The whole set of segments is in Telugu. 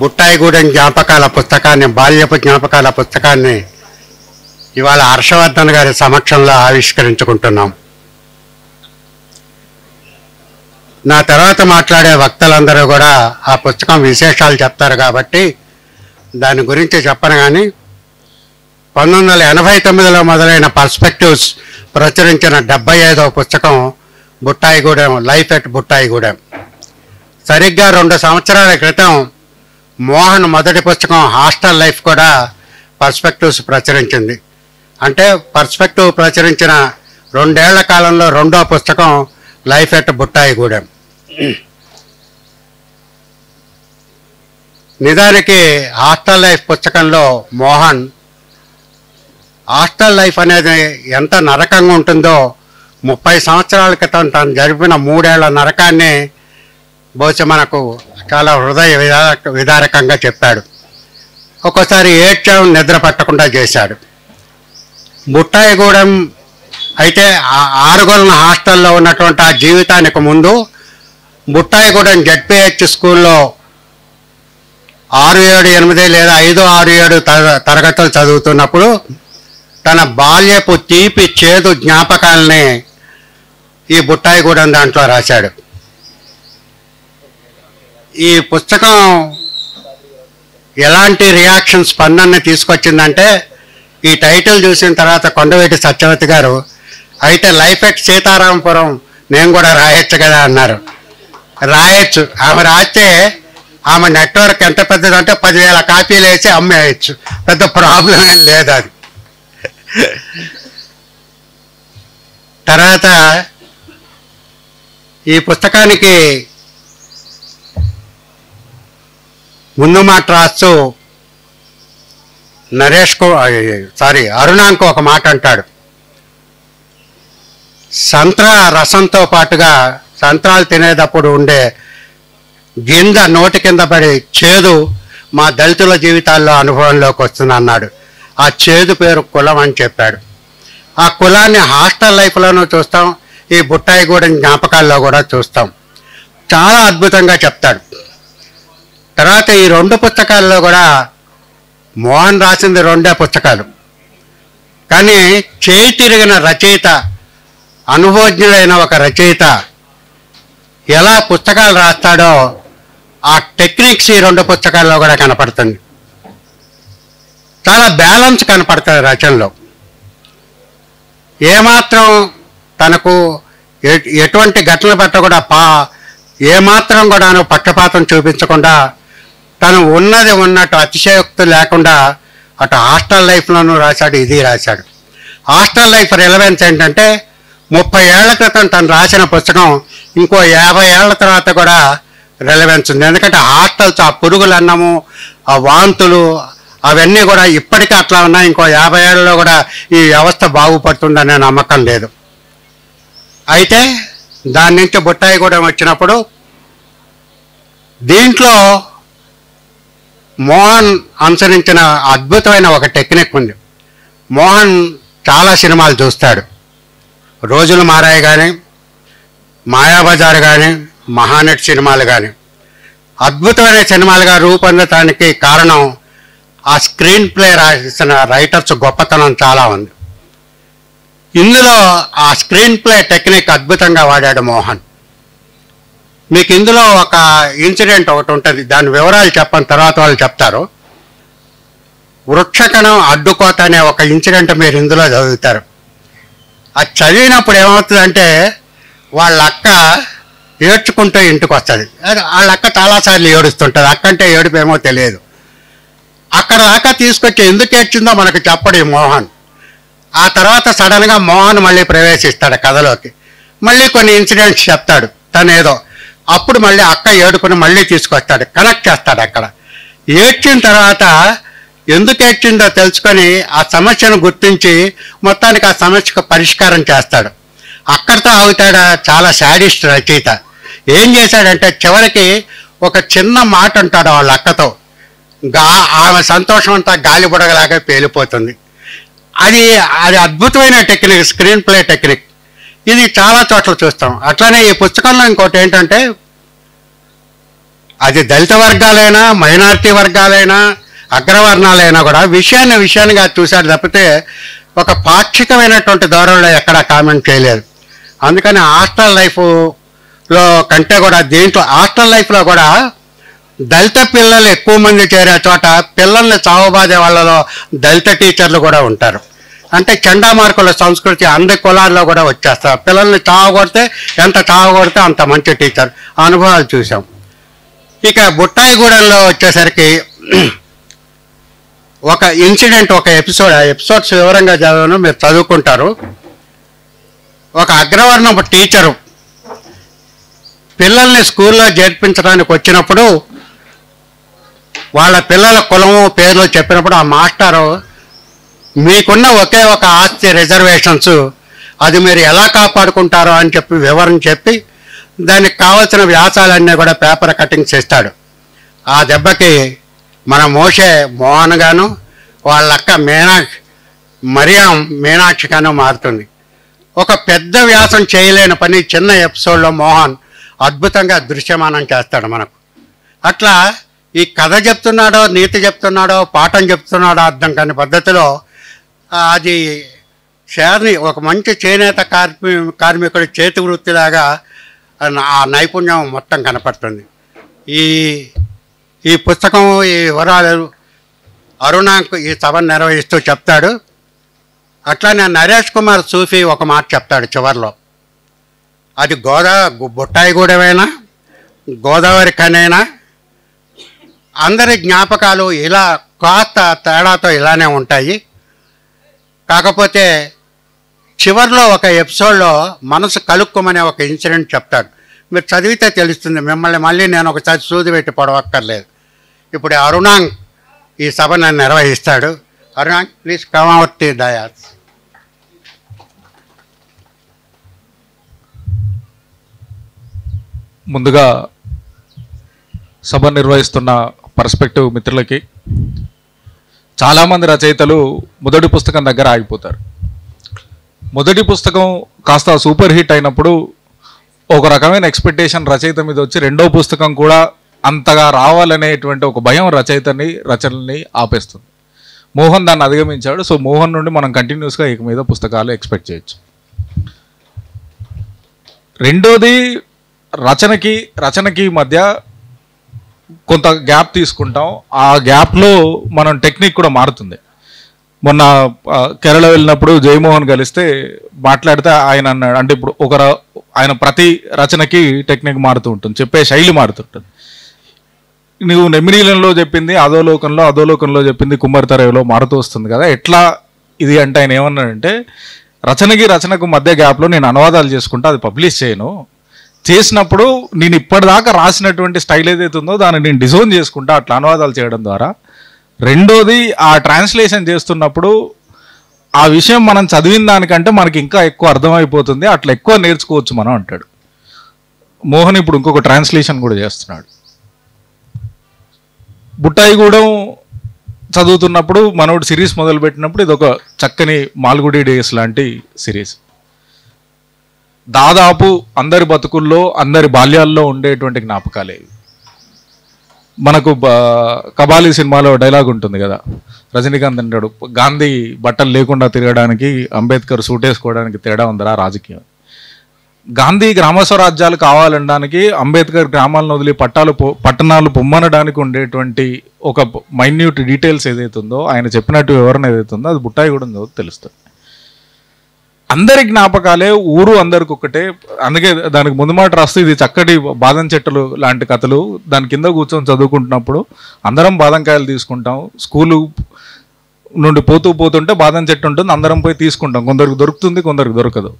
బుట్టాయిగూడెం జ్ఞాపకాల పుస్తకాన్ని, బాల్యపు జ్ఞాపకాల పుస్తకాన్ని ఇవాళ హర్షవర్ధన్ గారి సమక్షంలో ఆవిష్కరించుకుంటున్నాం. నా తర్వాత మాట్లాడే వక్తలందరూ కూడా ఆ పుస్తకం విశేషాలు చెప్తారు కాబట్టి దాని గురించి చెప్పను. కానీ 1989లో మొదలైన పర్స్పెక్టివ్స్ ప్రచురించిన 75వ పుస్తకం బుట్టాయిగూడెం, లైఫ్ ఎట్ బుట్టాయిగూడెం. సరిగ్గా 2 సంవత్సరాల క్రితం మోహన్ మొదటి పుస్తకం హాస్టల్ లైఫ్ కూడా పర్స్పెక్టివ్స్ ప్రచురించింది. అంటే పర్స్పెక్టివ్ ప్రచురించిన 2 ఏళ్ల కాలంలో రెండో పుస్తకం లైఫ్ ఎట్ బుట్టాయిగూడెం. నిజానికి హాస్టల్ లైఫ్ పుస్తకంలో మోహన్ హాస్టల్ లైఫ్ అనేది ఎంత నరకంగా ఉంటుందో 30 సంవత్సరాల క్రితం తను జరిపిన 3 ఏళ్ల నరకాన్ని బహుశా మనకు చాలా హృదయ విదారకంగా చెప్పాడు. ఒక్కోసారి ఏడ్చడం నిద్ర పట్టకుండా చేశాడు. బుట్టాయిగూడెం అయితే ఆరుగొలన హాస్టల్లో ఉన్నటువంటి ఆ జీవితానికి ముందు బుట్టాయిగూడెం జెడ్పీహెచ్ స్కూల్లో 6, 7, 8 లేదా 5, 6, 7 తరగతులు చదువుతున్నప్పుడు తన బాల్యపు తీపి చేదు జ్ఞాపకాలని ఈ బుట్టాయిగూడెం దాంట్లో రాశాడు. ఈ పుస్తకం ఎలాంటి రియాక్షన్ స్పందనని తీసుకొచ్చిందంటే, ఈ టైటిల్ చూసిన తర్వాత కొండవీటి సత్యవతి గారు అయితే లైఫ్ ఎట్ సీతారామపురం నేను కూడా రాయొచ్చు కదా అన్నారు. రాయొచ్చు. ఆమె రాస్తే ఆమె నెట్వర్క్ ఎంత పెద్దదంటే 10,000 కాపీలు వేసి అమ్మేయచ్చు. పెద్ద ప్రాబ్లం ఏం లేదు అది. తర్వాత ఈ పుస్తకానికి ముందు మాట రాస్తూ అరుణాంక్ ఒక మాట అంటాడు. సంత్రా రసంతో పాటుగా సంత్రాలు తినేటప్పుడు ఉండే గింజ నోటి కింద పడి చేదు మా దళితుల జీవితాల్లో అనుభవంలోకి వస్తుంది అన్నాడు. ఆ చేదు పేరు కులం అని చెప్పాడు. ఆ కులాన్ని హాస్టల్ లైఫ్లోనూ చూస్తాం, ఈ బుట్టాయిగూడెం జ్ఞాపకాల్లో కూడా చూస్తాం. చాలా అద్భుతంగా చెప్తాడు. తర్వాత ఈ 2 పుస్తకాల్లో కూడా మోహన్ రాసింది 2 పుస్తకాలు. కానీ చేయి తిరిగిన రచయిత, అనుభవజ్ఞుడైన ఒక రచయిత ఎలా పుస్తకాలు రాస్తాడో ఆ టెక్నిక్స్ ఈ 2 పుస్తకాల్లో కూడా కనపడుతుంది. చాలా బ్యాలెన్స్ కనపడుతుంది రచనలో. ఏమాత్రం తనకు ఎటువంటి ఘటనలు పట్ల కూడా ఏమాత్రం కూడాను పక్షపాతం చూపించకుండా తను ఉన్నది ఉన్నట్టు అతిశయోక్తి లేకుండా అటు హాస్టల్ లైఫ్లోనూ రాశాడు, ఇది రాశాడు. హాస్టల్ లైఫ్ రిలవెన్స్ ఏంటంటే 30 ఏళ్ల క్రితం తను రాసిన పుస్తకం ఇంకో 50 ఏళ్ల తర్వాత కూడా రిలవెన్స్ ఉంది. ఎందుకంటే హాస్టల్స్ ఆ పురుగులు అన్నము, ఆ వాంతులు అవన్నీ కూడా ఇప్పటికీ అట్లా ఉన్నాయి. ఇంకో 50 ఏళ్లలో కూడా ఈ వ్యవస్థ బాగుపడుతుందనే నమ్మకం లేదు. అయితే దాని నుంచి బుట్టాయిగూడెం వచ్చినప్పుడు దీంట్లో మోహన్ అనుసరించిన అద్భుతమైన ఒక టెక్నిక్ ఉంది. మోహన్ చాలా సినిమాలు చూస్తాడు. రోజులు మారాయి కానీ, మాయాబజార్ కానీ, మహానటి సినిమాలు కానీ అద్భుతమైన సినిమాలుగా రూపొందటానికి కారణం ఆ స్క్రీన్ ప్లే రాసిన రైటర్స్ గొప్పతనం చాలా ఉంది. ఇందులో ఆ స్క్రీన్ ప్లే టెక్నిక్ అద్భుతంగా వాడాడు మోహన్. మీకు ఇందులో ఒక ఇన్సిడెంట్ ఒకటి ఉంటుంది, దాని వివరాలు చెప్పని తర్వాత వాళ్ళు చెప్తారు. వృక్షకణం అడ్డుకోత అనే ఒక ఇన్సిడెంట్ మీరు ఇందులో చదువుతారు. అది చదివినప్పుడు ఏమవుతుందంటే వాళ్ళ అక్క ఏడ్చుకుంటూ ఇంటికి వస్తుంది. వాళ్ళ అక్క చాలాసార్లు ఏడుస్తుంటుంది. అక్కంటే ఏడుపేమో తెలియదు. అక్కడ దాకా తీసుకొచ్చి ఎందుకు ఏడ్చిందో మనకు చెప్పడు ఈ మోహన్. ఆ తర్వాత సడన్గా మోహన్ మళ్ళీ ప్రవేశిస్తాడు కథలోకి. మళ్ళీ కొన్ని ఇన్సిడెంట్స్ చెప్తాడు తనేదో. అప్పుడు మళ్ళీ అక్క ఏడుకుని మళ్ళీ తీసుకొస్తాడు, కనెక్ట్ చేస్తాడు. అక్కడ ఏడ్చిన తర్వాత ఎందుకు ఏడ్చిందో తెలుసుకొని ఆ సమస్యను గుర్తించి మొత్తానికి ఆ సమస్యకు పరిష్కారం చేస్తాడు. అక్కడితో ఆగుతాడు. చాలా శాడిస్ట్ రచయిత. ఏం చేశాడంటే చివరికి ఒక చిన్న మాట అంటాడు వాళ్ళ అక్కతో. ఆమె సంతోషం అంతా గాలి బుడగలాగా పేలిపోతుంది. అది అద్భుతమైన టెక్నిక్, స్క్రీన్ ప్లే టెక్నిక్. ఇది చాలా చోట్ల చూస్తాం. అట్లానే ఈ పుస్తకంలో ఇంకోటి ఏంటంటే అది దళిత వర్గాలైనా, మైనారిటీ వర్గాలైనా, అగ్రవర్ణాలైనా కూడా విషయాన్నిగా చూశాడు తప్పితే ఒక పాక్షికమైనటువంటి ధోరణిలో ఎక్కడా కామెంట్ చేయలేదు. అందుకని హాస్టల్ లైఫ్లో కంటే కూడా దీంట్లో హాస్టల్ లైఫ్లో కూడా దళిత పిల్లలు ఎక్కువ మంది చేరే చోట పిల్లల్ని చావబాదే వాళ్ళలో దళిత టీచర్లు కూడా ఉంటారు. అంటే చండామార్కుల సంస్కృతి అన్ని కులాల్లో కూడా వచ్చేస్తారు. పిల్లల్ని ఎంత చావగొడితే అంత మంచి టీచర్ అనుభవాలు చూసాం. ఇక బుట్టాయిగూడెంలో వచ్చేసరికి ఒక ఇన్సిడెంట్, ఒక ఎపిసోడ్, ఆ ఎపిసోడ్స్ వివరంగా చదివాను, మీరు చదువుకుంటారు. ఒక అగ్రవర్ణం టీచరు పిల్లల్ని స్కూల్లో చేర్పించడానికి వచ్చినప్పుడు వాళ్ళ పిల్లల కులము పేర్లు చెప్పినప్పుడు ఆ మాస్టారు మీకున్న ఒకే ఒక ఆస్తి రిజర్వేషన్స్, అది మీరు ఎలా కాపాడుకుంటారో అని చెప్పి వివరణ చెప్పి దానికి కావాల్సిన వ్యాసాలన్నీ కూడా పేపర్ కటింగ్స్ ఇస్తాడు. ఆ దెబ్బకి మన మోహన్ గాను వాళ్ళ అక్క మీనాక్షి గాను మారుతుంది. ఒక పెద్ద వ్యాసం చేయలేని పని చిన్న ఎపిసోడ్లో మోహన్ అద్భుతంగా దృశ్యమానం చేస్తాడు మనకు. అట్లా ఈ కథ చెప్తున్నాడో, నీతి చెప్తున్నాడో, పాఠం చెప్తున్నాడో అర్థం కాని పద్ధతిలో అది షేర్ని ఒక మంచి చేనేత కార్మికుడి చేతి వృత్తిలాగా ఆ నైపుణ్యం మొత్తం కనపడుతుంది. ఈ పుస్తకం ఈ వివరాలు అరుణాంక్ ఈ సభను నిర్వహిస్తూ చెప్తాడు. అట్లానే నరేష్ కుమార్ సూఫీ ఒక మాట చెప్తాడు చివరిలో. అది బుట్టాయిగూడెమైనా, గోదావరి కనైనా అందరి జ్ఞాపకాలు ఇలా కాస్త తేడాతో ఇలానే ఉంటాయి. కాకపోతే చివరిలో ఒక ఎపిసోడ్లో మనసు కలుక్కుమనే ఒక ఇన్సిడెంట్ చెప్తాడు. మీరు చదివితే తెలుస్తుంది. మిమ్మల్ని మళ్ళీ నేను ఒకసారి సూది పెట్టి పొడవక్కర్లేదు. ఇప్పుడు అరుణాంక్ ఈ సభను నిర్వహిస్తాడు. Arunank please come out the dais. ముందుగా సభ నిర్వహిస్తున్న పర్స్పెక్టివ్ మిత్రులకి, చాలామంది రచయితలు మొదటి పుస్తకం దగ్గర ఆగిపోతారు. మొదటి పుస్తకం కాస్త సూపర్ హిట్ అయినప్పుడు ఒక రకమైన ఎక్స్పెక్టేషన్ రచయిత మీద వచ్చి రెండో పుస్తకం కూడా అంతగా రావాలనేటువంటి ఒక భయం రచనల్ని ఆపేస్తుంది. మోహన్ దాన్ని అధిగమించాడు. సో మోహన్ నుండి మనం కంటిన్యూస్గా ఇక మీద పుస్తకాలు ఎక్స్పెక్ట్ చేయొచ్చు. రెండోది, రచనకి మధ్య కొంత గ్యాప్ తీసుకుంటాం. ఆ గ్యాప్లో మనం టెక్నిక్ కూడా మారుతుంది. మొన్న కేరళ వెళ్ళినప్పుడు జయమోహన్ కలిస్తే మాట్లాడితే ఆయన అన్నాడు, అంటే ఇప్పుడు ఆయన ప్రతి రచనకి టెక్నిక్ మారుతూ ఉంటుంది, చెప్పే శైలి మారుతుంటుంది. నువ్వు నెమిలీలంలో చెప్పింది అధోలోకంలో చెప్పింది కుమ్మరితరేలో మారుతూ వస్తుంది కదా, ఎట్లా ఇది అంటే ఆయన ఏమన్నాడంటే, రచనకు మధ్య గ్యాప్లో నేను అనువాదాలు చేసుకుంటా, అది పబ్లిష్ చేయను. చేసినప్పుడు నేను ఇప్పటిదాకా రాసినటువంటి స్టైల్ ఏదైతే ఉందో దాన్ని నేను డిజైన్ చేసుకుంటా అట్లా అనువాదాలు చేయడం ద్వారా. రెండోది, ఆ ట్రాన్స్లేషన్ చేస్తున్నప్పుడు ఆ విషయం మనం చదివిన దానికంటే మనకి ఇంకా ఎక్కువ అర్థమైపోతుంది, అట్లా ఎక్కువ నేర్చుకోవచ్చు మనం అంటాడు. మోహన్ ఇప్పుడు ఇంకొక ట్రాన్స్లేషన్ కూడా చేస్తున్నాడు. బుట్టాయిగూడెం చదువుతున్నప్పుడు మనోడు సిరీస్ మొదలుపెట్టినప్పుడు ఇది ఒక చక్కని మాల్గుడి డేస్ లాంటి సిరీస్. దాదాపు అందరి బతుకుల్లో, అందరి బాల్యాల్లో ఉండేటువంటి జ్ఞాపకాలే. మనకు కబాలీ సినిమాలో డైలాగ్ ఉంటుంది కదా, రజనీకాంత్ అంటాడు, గాంధీ బట్టలు లేకుండా తిరగడానికి అంబేద్కర్ సూట్ వేసుకోవడానికి తేడా ఉందరా రాజకీయం. గాంధీ గ్రామ స్వరాజ్యాలు కావాలనడానికి అంబేద్కర్ గ్రామాలను వదిలి పట్టణాలు పొమ్మనడానికి ఉండేటువంటి ఒక మైన్యూట్ డీటెయిల్స్ ఏదైతే ఉందో, ఆయన చెప్పినట్టు వివరణ ఏదైతే ఉందో, అది బుట్టాయిగూడెం తెలుస్తుంది. అందరి జ్ఞాపకాలే, ఊరు అందరికి ఒక్కటే. అందుకే దానికి ముందు మాట రాస్తూ ఇది చక్కటి బాదం చెట్టులు లాంటి కథలు. దాని కింద కూర్చొని చదువుకుంటున్నప్పుడు అందరం బాదంకాయలు తీసుకుంటాం. స్కూలు నుండి పోతుంటే బాదం చెట్టు ఉంటుంది, అందరం పోయి తీసుకుంటాం. కొందరికి దొరుకుతుంది, కొందరికి దొరకదు.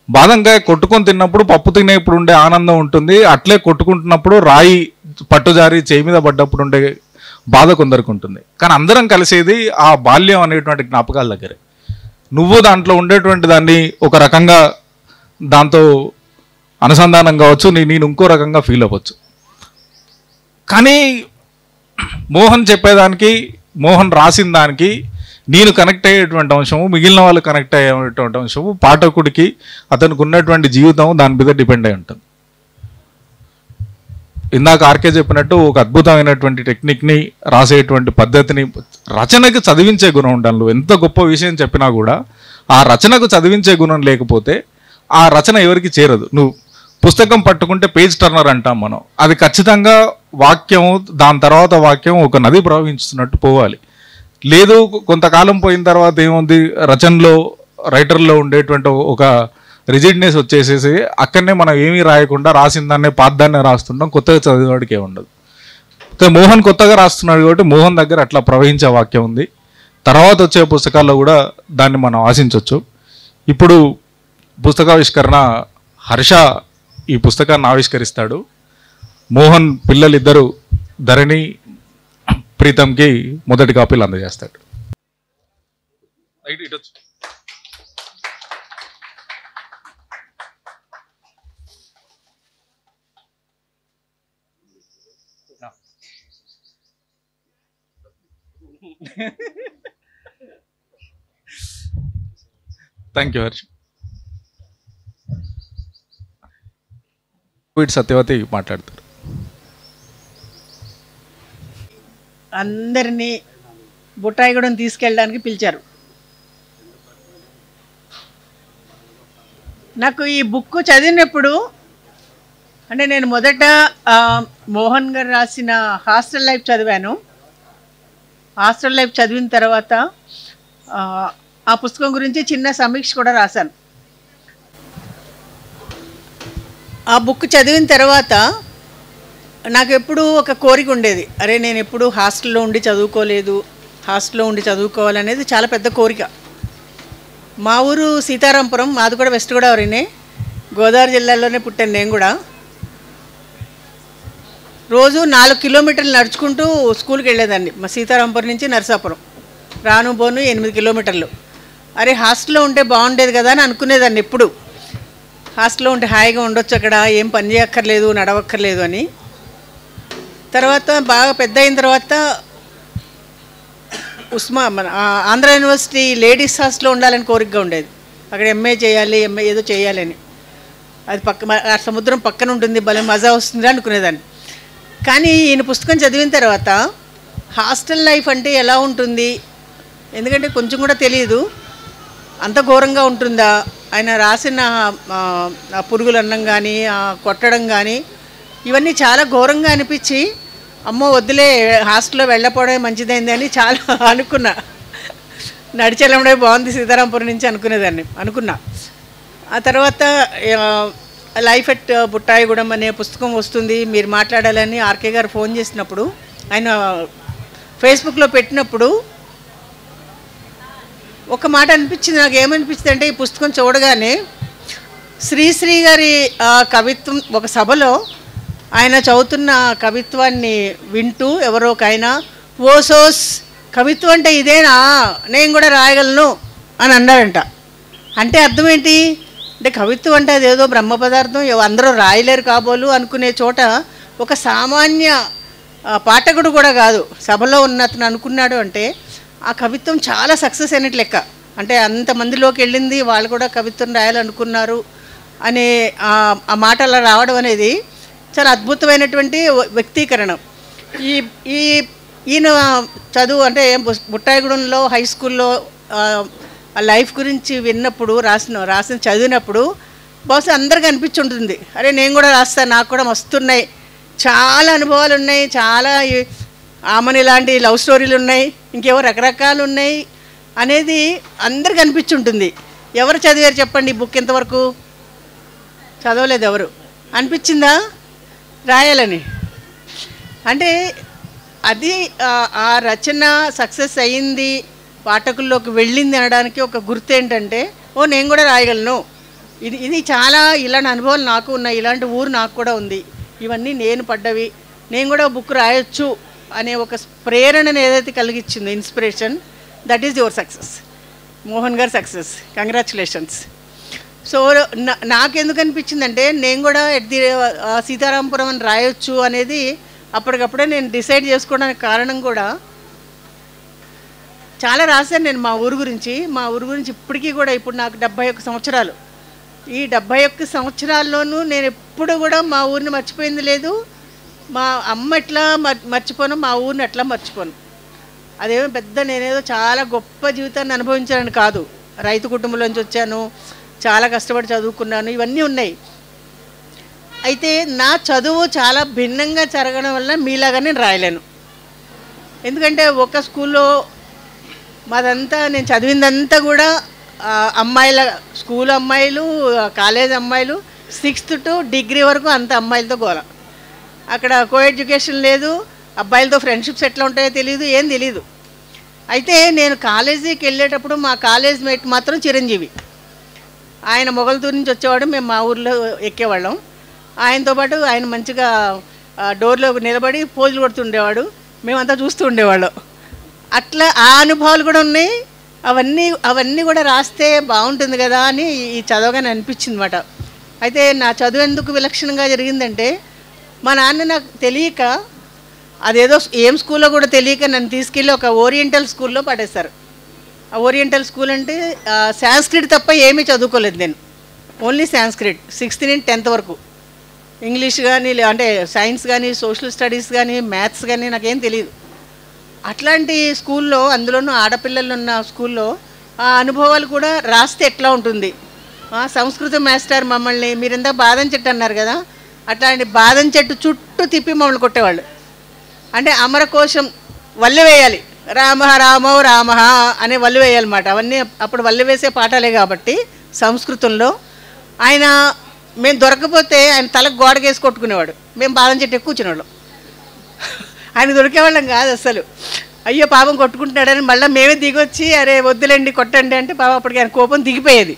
బాదంకాయ కొట్టుకొని తిన్నప్పుడు, పప్పు తినేప్పుడు ఉండే ఆనందం ఉంటుంది. అట్లే కొట్టుకుంటున్నప్పుడు రాయి పట్టుజారి చేయి మీద పడ్డప్పుడు ఉండే బాధ కొందరికి ఉంటుంది. కానీ అందరం కలిసేది ఆ బాల్యం అనేటువంటి జ్ఞాపకాల దగ్గరే. నువ్వు దాంట్లో ఉండేటువంటి దాన్ని ఒక రకంగా దాంతో అనుసంధానం కావచ్చు, నేను ఇంకో రకంగా ఫీల్ అవ్వచ్చు. కానీ మోహన్ చెప్పేదానికి, మోహన్ రాసిన దానికి నేను కనెక్ట్ అయ్యేటువంటి అంశము, మిగిలిన వాళ్ళు కనెక్ట్ అయ్యేటువంటి అంశము, పాఠకుడికి అతనికి ఉన్నటువంటి జీవితం దాని మీద డిపెండ్ అయి ఉంటుంది. ఇందాక ఆర్కే చెప్పినట్టు ఒక అద్భుతమైనటువంటి టెక్నిక్ని, రాసేటువంటి పద్ధతిని, రచనకు చదివించే గుణం ఉండాలి. నువ్వు ఎంత గొప్ప విషయం చెప్పినా కూడా ఆ రచనకు చదివించే గుణం లేకపోతే ఆ రచన ఎవరికి చేరదు. నువ్వు పుస్తకం పట్టుకుంటే పేజ్ టర్నర్ అంటాం మనం, అది ఖచ్చితంగా వాక్యం, దాని తర్వాత వాక్యం ఒక నది ప్రవహించుతున్నట్టు పోవాలి. లేదు కొంతకాలం పోయిన తర్వాత ఏముంది, రచనలో రైటర్లో ఉండేటువంటి ఒక రిజిడ్నెస్ వచ్చేసేసి అక్కడనే మనం ఏమీ రాయకుండా రాసిన దాన్నే పాద్దాన్నే రాస్తుంటాం, కొత్తగా చదివేవాడికి ఏముండదు. మోహన్ కొత్తగా రాస్తున్నాడు కాబట్టి మోహన్ దగ్గర అట్లా ప్రవహించే వాక్యం ఉంది. తర్వాత వచ్చే పుస్తకాల్లో కూడా దాన్ని మనం ఆశించవచ్చు. ఇప్పుడు పుస్తకావిష్కరణ హర్ష ఈ పుస్తకాన్ని ఆవిష్కరిస్తాడు. మోహన్ పిల్లలిద్దరూ ధరణి, ప్రీతంకి మొదటి కాపీలు అందజేస్తాడు. Thank you Harsh. సత్యవతి మాట్లాడతారు. అందరినీ బుట్టాయిగూడెం తీసుకెళ్ళడానికి పిలిచారు. నాకు ఈ బుక్ చదివినప్పుడు అంటే నేను మొదట మోహన్ గారు రాసిన హాస్టల్ లైఫ్ చదివాను. హాస్టల్ లైఫ్ చదివిన తర్వాత ఆ పుస్తకం గురించి చిన్న సమీక్ష కూడా రాశాను. ఆ బుక్ చదివిన తర్వాత నాకు ఎప్పుడూ ఒక కోరిక ఉండేది, అరే నేను ఎప్పుడు హాస్టల్లో ఉండి చదువుకోలేదు, హాస్టల్లో ఉండి చదువుకోవాలనేది చాలా పెద్ద కోరిక. మా ఊరు సీతారాంపురం, మాది కూడా వెస్ట్ గోదావరినే, గోదావరి జిల్లాలోనే పుట్టాను నేను కూడా. రోజు 4 కిలోమీటర్లు నడుచుకుంటూ స్కూల్కి వెళ్ళేదాన్ని. మా సీతారాంపురం నుంచి నరసాపురం రాను పోను 8 కిలోమీటర్లు. అరే హాస్టల్లో ఉంటే బాగుండేది కదా అని అనుకునేదాన్ని ఎప్పుడు. హాస్టల్లో ఉంటే హాయిగా ఉండొచ్చు, అక్కడ ఏం పని చేయక్కర్లేదు, నడవక్కర్లేదు అని. తర్వాత బాగా పెద్ద అయిన తర్వాత మన ఆంధ్ర యూనివర్సిటీ లేడీస్ హాస్టల్లో ఉండాలని కోరికగా ఉండేది. అక్కడ ఎంఏ చేయాలి, ఎంఏ ఏదో చేయాలని. అది సముద్రం పక్కన ఉంటుంది, భలే మజా వస్తుంది అనుకునేదాన్ని. కానీ ఈయన పుస్తకం చదివిన తర్వాత హాస్టల్ లైఫ్ అంటే ఎలా ఉంటుంది, ఎందుకంటే కొంచెం కూడా తెలియదు, అంత ఘోరంగా ఉంటుందా, ఆయన రాసిన పురుగులు అన్నం కానీ కొట్టడం కానీ ఇవన్నీ చాలా ఘోరంగా అనిపించి, అమ్మో వద్దులే హాస్టల్లో వెళ్ళకపోవడమే మంచిదైంది అని చాలా అనుకున్నా. నడిచెళ్ళడమే బాగుంది సీతారాంపురం నుంచి అనుకున్నా. ఆ తర్వాత లైఫ్ ఎట్ బుట్టాయిగూడెం అనే పుస్తకం వస్తుంది, మీరు మాట్లాడాలని ఆర్కే గారు ఫోన్ చేసినప్పుడు, ఆయన ఫేస్బుక్లో పెట్టినప్పుడు ఒక మాట అనిపించింది. నాకు ఏమనిపించింది అంటే, ఈ పుస్తకం చూడగానే శ్రీశ్రీ గారి కవిత్వం ఒక సభలో ఆయన చదువుతున్న కవిత్వాన్ని వింటూ ఎవరో ఒక ఆయన, ఓసోస్ కవిత్వం అంటే ఇదేనా, నేను కూడా రాయగలను అని అన్నాడంట. అంటే అర్థం ఏంటి అంటే, కవిత్వం అంటే అదేదో బ్రహ్మ పదార్థం, అందరూ రాయలేరు కాబోలు అనుకునే చోట ఒక సామాన్య పాఠకుడు కూడా కాదు, సభలో ఉన్న అతను అనుకున్నాడు అంటే ఆ కవిత్వం చాలా సక్సెస్ అయినట్టు లెక్క. అంటే అంతమందిలోకి వెళ్ళింది, వాళ్ళు కూడా కవిత్వం రాయాలనుకున్నారు అనే ఆ మాట అలా రావడం అనేది చాలా అద్భుతమైనటువంటి వ్యక్తీకరణ. ఈయన చదువు అంటే బుట్టాయిగూడెంలో హై స్కూల్లో ఆ లైఫ్ గురించి విన్నప్పుడు, రాసిన చదివినప్పుడు బహుశా అందరికీ అనిపించుంటుంది, అరే నేను కూడా రాస్తాను, నాకు కూడా మస్తున్నాయి, చాలా అనుభవాలు ఉన్నాయి, చాలా ఆమెని లాంటి లవ్ స్టోరీలు ఉన్నాయి, ఇంకేవో రకరకాలు ఉన్నాయి అనేది అందరికీ అనిపించుంటుంది. ఎవరు చదివారు చెప్పండి ఈ బుక్? ఇంతవరకు చదవలేదు ఎవరు. అనిపించిందా రాయాలని? అంటే అది ఆ రచన సక్సెస్ అయ్యింది, పాఠకుల్లోకి వెళ్ళింది అనడానికి ఒక గుర్తు ఏంటంటే, ఓ నేను కూడా రాయగలను, ఇది చాలా ఇలాంటి అనుభవాలు నాకు ఉన్నాయి, ఇలాంటి ఊరు నాకు కూడా ఉంది, ఇవన్నీ నేను పడ్డవి, నేను కూడా బుక్ రాయొచ్చు అనే ఒక ప్రేరణను ఏదైతే కలిగించిందో, inspiration, that is your success, Mohan గారి సక్సెస్. కంగ్రాచులేషన్స్. సో నాకెందుకు అనిపించిందంటే, నేను కూడా సీతారాంపురం అని రాయొచ్చు అనేది అప్పటికప్పుడే నేను డిసైడ్ చేసుకోవడానికి కారణం కూడా, చాలా రాశాను నేను మా ఊరు గురించి. ఇప్పటికీ కూడా, ఇప్పుడు నాకు 71 సంవత్సరాలు. ఈ 71 సంవత్సరాల్లోనూ నేను ఎప్పుడు కూడా మా ఊరిని మర్చిపోయింది లేదు, మా అమ్మ ఎట్లా మర్చిపోను, మా ఊరిని ఎట్లా మర్చిపోను. అదేమో పెద్ద నేనేదో చాలా గొప్ప జీవితాన్ని అనుభవించానని కాదు. రైతు కుటుంబంలోంచి వచ్చాను, చాలా కష్టపడి చదువుకున్నాను, ఇవన్నీ ఉన్నాయి. అయితే నా చదువు చాలా భిన్నంగా జరగడం వల్ల మీలాగా నేను రాయలేను. ఎందుకంటే ఒక స్కూల్లో మాదంతా, నేను చదివిందంతా కూడా అమ్మాయిల స్కూల్ అమ్మాయిలు, కాలేజ్ అమ్మాయిలు, 6th to డిగ్రీ వరకు అంత అమ్మాయిలతో గోల. అక్కడ కో ఎడ్యుకేషన్ లేదు, అబ్బాయిలతో ఫ్రెండ్షిప్స్ ఎట్లా ఉంటాయో తెలియదు, ఏం తెలియదు. అయితే నేను కాలేజీకి వెళ్ళేటప్పుడు మా కాలేజ్ మేట్ మాత్రం చిరంజీవి. ఆయన మొగల్తూరు నుంచి వచ్చేవాడు, మేము మా ఊర్లో ఎక్కేవాళ్ళం. ఆయనతో పాటు ఆయన మంచిగా డోర్లో నిలబడి పోజులు కొడుతుండేవాడు, మేమంతా చూస్తూ ఉండేవాళ్ళం. అట్లా ఆ అనుభవాలు కూడా ఉన్నాయి. అవన్నీ కూడా రాస్తే బాగుంటుంది కదా అని ఈ చదవగానే అనిపించింది అన్నమాట. అయితే నా చదువు ఎందుకు విలక్షణంగా జరిగిందంటే, మా నాన్న నాకు తెలియక, అదేదో ఏం స్కూల్లో కూడా తెలియక నన్ను తీసుకెళ్ళి ఒక ఓరియంటల్ స్కూల్లో పడేస్తారు. ఆ ఓరియంటల్ స్కూల్ అంటే సాంస్క్రిట్ తప్ప ఏమీ చదువుకోలేదు నేను, ఓన్లీ సాంస్క్రిట్ 6th నుంచి 10th వరకు. ఇంగ్లీష్ కానీ, అంటే సైన్స్ కానీ, సోషల్ స్టడీస్ కానీ, మ్యాథ్స్ కానీ నాకేం తెలియదు. అట్లాంటి స్కూల్లో, అందులోనూ ఆడపిల్లలు ఉన్న స్కూల్లో ఆ అనుభవాలు కూడా రాస్తే ఎట్లా ఉంటుంది. సంస్కృత మాస్టర్ మమ్మల్ని, మీరిందా బాదం చెట్టు అన్నారు కదా, అట్లాంటి బాదం చెట్టు చుట్టూ తిప్పి మమ్మల్ని కొట్టేవాళ్ళు. అంటే అమరకోశం వల్లి వేయాలి, రామ రామో రామ అనే వల్లి వేయాలన్నమాట. అవన్నీ అప్పుడు వల్లి వేసే పాఠాలే కాబట్టి సంస్కృతంలో. ఆయన మేము దొరకపోతే ఆయన తలకు గోడకేసి కొట్టుకునేవాడు, మేము బాదం చెట్టు ఎక్కువ కూర్చునేవాళ్ళం. ఆయన దొరికేవాళ్ళం కాదు అసలు. అయ్యో పాపం కొట్టుకుంటున్నాడని మళ్ళీ మేమే దిగొచ్చి అరే వద్దులేండి కొట్టండి అంటే పాపం అప్పటికి ఆయన కోపం దిగిపోయేది.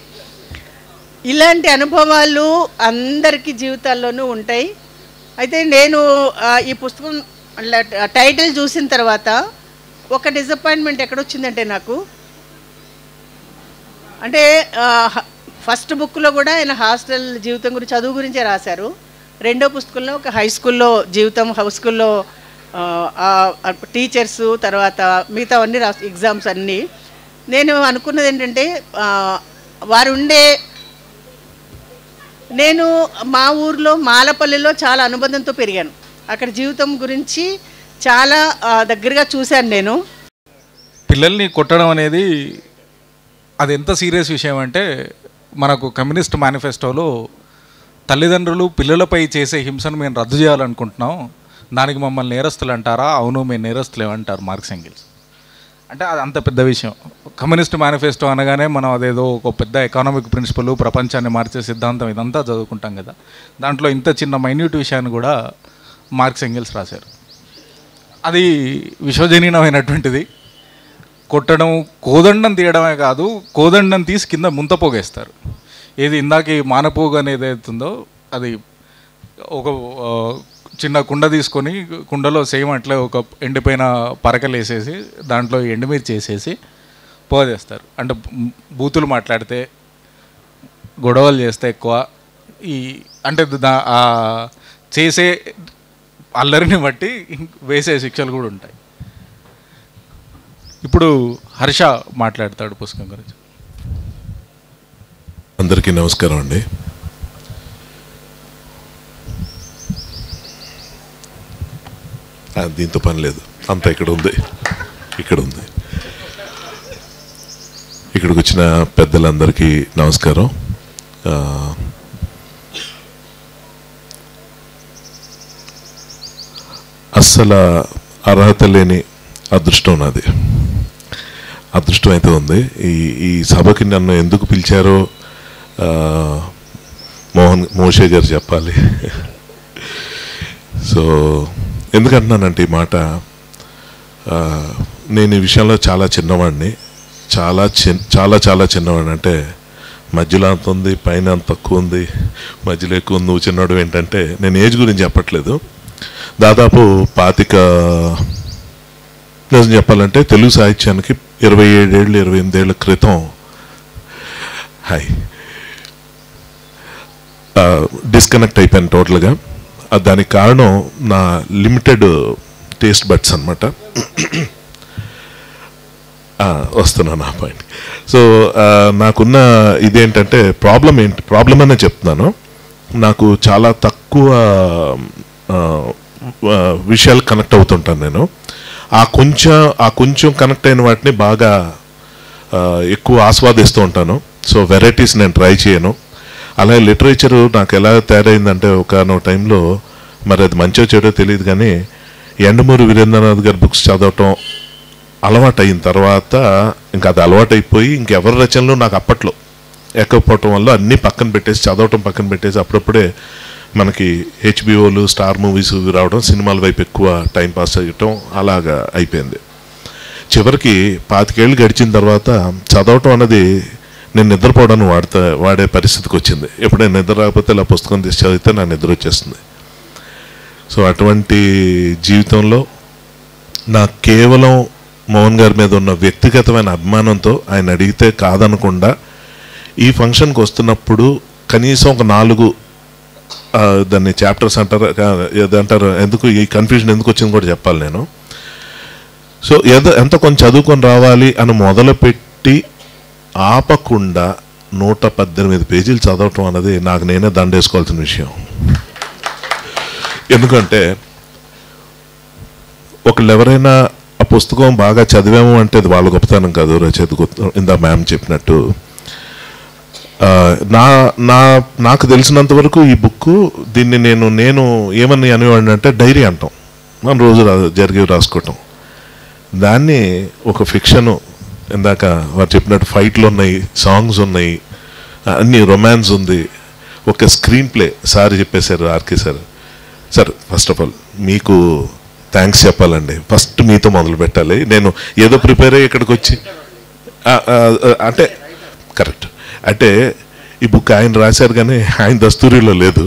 ఇలాంటి అనుభవాలు అందరికీ జీవితాల్లోనూ ఉంటాయి. అయితే నేను ఈ పుస్తకం టైటిల్ చూసిన తర్వాత ఒక డిసప్పాయింట్మెంట్ ఎక్కడొచ్చిందంటే నాకు, అంటే ఫస్ట్ బుక్లో కూడా ఆయన హాస్టల్ జీవితం గురించి, చదువు గురించే రాశారు. రెండో పుస్తకంలో ఒక హై స్కూల్లో జీవితం, హై స్కూల్లో టీచర్సు, తర్వాత మిగతా అన్నీ ఎగ్జామ్స్ అన్నీ. నేను అనుకున్నది ఏంటంటే, నేను మా ఊర్లో మాలపల్లిలో చాలా అనుబంధంతో పెరిగాను. అక్కడ జీవితం గురించి చాలా దగ్గరగా చూశాను నేను. పిల్లల్ని కొట్టడం అనేది అది ఎంత సీరియస్ విషయం అంటే, మనకు కమ్యూనిస్ట్ మేనిఫెస్టోలో తల్లిదండ్రులు పిల్లలపై చేసే హింసను మేము రద్దు చేయాలనుకుంటున్నాం, దానికి మమ్మల్ని నేరస్తులు అంటారా? అవును, మేము నేరస్తులు ఏమంటారు మార్క్స్ ఎంగిల్స్. అంటే అది అంత పెద్ద విషయం. కమ్యూనిస్ట్ మేనిఫెస్టో అనగానే మనం అదేదో ఒక పెద్ద ఎకానమిక్ ప్రిన్సిపల్, ప్రపంచాన్ని మార్చే సిద్ధాంతం ఇదంతా చదువుకుంటాం కదా. దాంట్లో ఇంత చిన్న మైన్యూట్ విషయాన్ని కూడా మార్క్స్ ఎంగిల్స్ రాశారు. అది విశ్వజనీనమైనటువంటిది. కొట్టడం, కోదండం తీయడమే కాదు, కోదండం తీసి కింద ముంత పోగేస్తారు. ఏది ఇందాక మానపోగు అనేది ఏదైతుందో, అది ఒక చిన్న కుండ తీసుకొని, కుండలో సేమ్ అట్లా ఒక ఎండిపోయిన పరకలు వేసేసి దాంట్లో ఎండుమిర్చి వేసేసి పోగేస్తారు. అంటే బూతులు మాట్లాడితే, గొడవలు చేస్తే ఎక్కువ, ఈ అంటే చేసే అల్లరిని బట్టి వేసే శిక్షలు కూడా ఉంటాయి. ఇప్పుడు హర్ష మాట్లాడతాడు పుస్తకం గురించి. అందరికీ నమస్కారం అండి. దీంతో పని లేదు, అంతా ఇక్కడ ఉంది. ఇక్కడికి వచ్చిన పెద్దలందరికీ నమస్కారం. అస్సలు అర్హత లేని అదృష్టం నాది. అదృష్టం అయితే ఉంది. ఈ సభకి నన్ను ఎందుకు పిలిచారో మోషే గారు చెప్పాలి. సో ఎందుకంటున్నానంటే ఈ మాట, నేను ఈ విషయంలో చాలా చిన్నవాడిని, చాలా చిన్నవాడిని. అంటే మధ్యలో అంత ఉంది, పైన అంత తక్కువ ఉంది, మధ్యలో ఎక్కువ ఉంది. నువ్వు చిన్నవాడు ఏంటంటే, నేను ఏజ్ గురించి చెప్పట్లేదు, దాదాపు 25 నిజం చెప్పాలంటే తెలుగు సాహిత్యానికి 27 ఏళ్ళు 28 ఏళ్ళ క్రితం డిస్కనెక్ట్ అయిపోయాను టోటల్గా. దానికి కారణం నా లిమిటెడ్ టేస్ట్ బడ్స్ అనమాట. వస్తున్నాను ఆ పాయింట్. సో నాకున్న ఇదేంటంటే, ప్రాబ్లం అనే చెప్తున్నాను. నాకు చాలా తక్కువ విషయాలు కనెక్ట్ అవుతుంటాను నేను. ఆ కొంచెం కనెక్ట్ అయిన వాటిని బాగా ఎక్కువ ఆస్వాదిస్తూ ఉంటాను. సో వెరైటీస్ నేను ట్రై చేయను. అలాగే లిటరేచరు నాకు ఎలా తయారైందంటే ఒకనో టైంలో, మరి అది మంచో చెడో తెలియదు కానీ, యండమూరి వీరేంద్రనాథ్ గారి బుక్స్ చదవటం అలవాటు అయిన తర్వాత ఇంకా అది అలవాటు అయిపోయి ఇంకెవరి రచనలు నాకు అప్పట్లో ఎక్కకపోవటం వల్ల అన్నీ పక్కన పెట్టేసి, చదవటం పక్కన పెట్టేసి, అప్పుడప్పుడే మనకి హెచ్బిఓలు, స్టార్ మూవీస్ రావడం, సినిమాల వైపు ఎక్కువ టైంపాస్ అయ్యటం అలాగా అయిపోయింది. చివరికి 25 ఏళ్ళు గడిచిన తర్వాత చదవటం అన్నది నేను నిద్రపోవడానికి వాడే పరిస్థితికి వచ్చింది. ఎప్పుడైనా నిద్ర రాకపోతే ఇలా పుస్తకం తీసి చదివితే నా నిద్ర వచ్చేస్తుంది. సో అటువంటి జీవితంలో నాకు కేవలం మోహన్ గారి మీద ఉన్న వ్యక్తిగతమైన అభిమానంతో ఆయన అడిగితే కాదనకుండా ఈ ఫంక్షన్కి వస్తున్నప్పుడు కనీసం ఒక 4 దాన్ని చాప్టర్స్ అంటారు, ఎందుకు ఈ కన్ఫ్యూజన్ ఎందుకు వచ్చింది కూడా చెప్పాలి నేను. సో ఎంత కొంచెం చదువుకొని రావాలి అని మొదలుపెట్టి ఆపకుండా 118 పేజీలు చదవటం అన్నది నాకు నేనే దండేసుకోవాల్సిన విషయం. ఎందుకంటే ఒకళ్ళు ఎవరైనా ఆ పుస్తకం బాగా చదివాము అంటే అది వాళ్ళ గొప్పతనం కాదు, రచయిత ఇందా మ్యామ్ చెప్పినట్టు. నాకు తెలిసినంత వరకు ఈ బుక్ దీన్ని నేను ఏమని అనేవాడిని అంటే డైరీ అంటాం, మనం రోజు జరిగేవి రాసుకోవటం. దాన్ని ఒక ఫిక్షను, ఇందాక వారు చెప్పినట్టు ఫైట్లు ఉన్నాయి, సాంగ్స్ ఉన్నాయి, అన్ని రొమాన్స్ ఉంది, ఒక స్క్రీన్ ప్లే సార్ చెప్పేశారు, RK sir first of all మీకు థ్యాంక్స్ చెప్పాలండి. ఫస్ట్ మీతో మొదలు పెట్టాలి. నేను ఏదో ప్రిపేర్ అయ్యి ఇక్కడికి వచ్చి అంటే కరెక్ట్ అంటే ఈ బుక్ ఆయన రాశారు కానీ ఆయన దస్తూరిలో లేదు.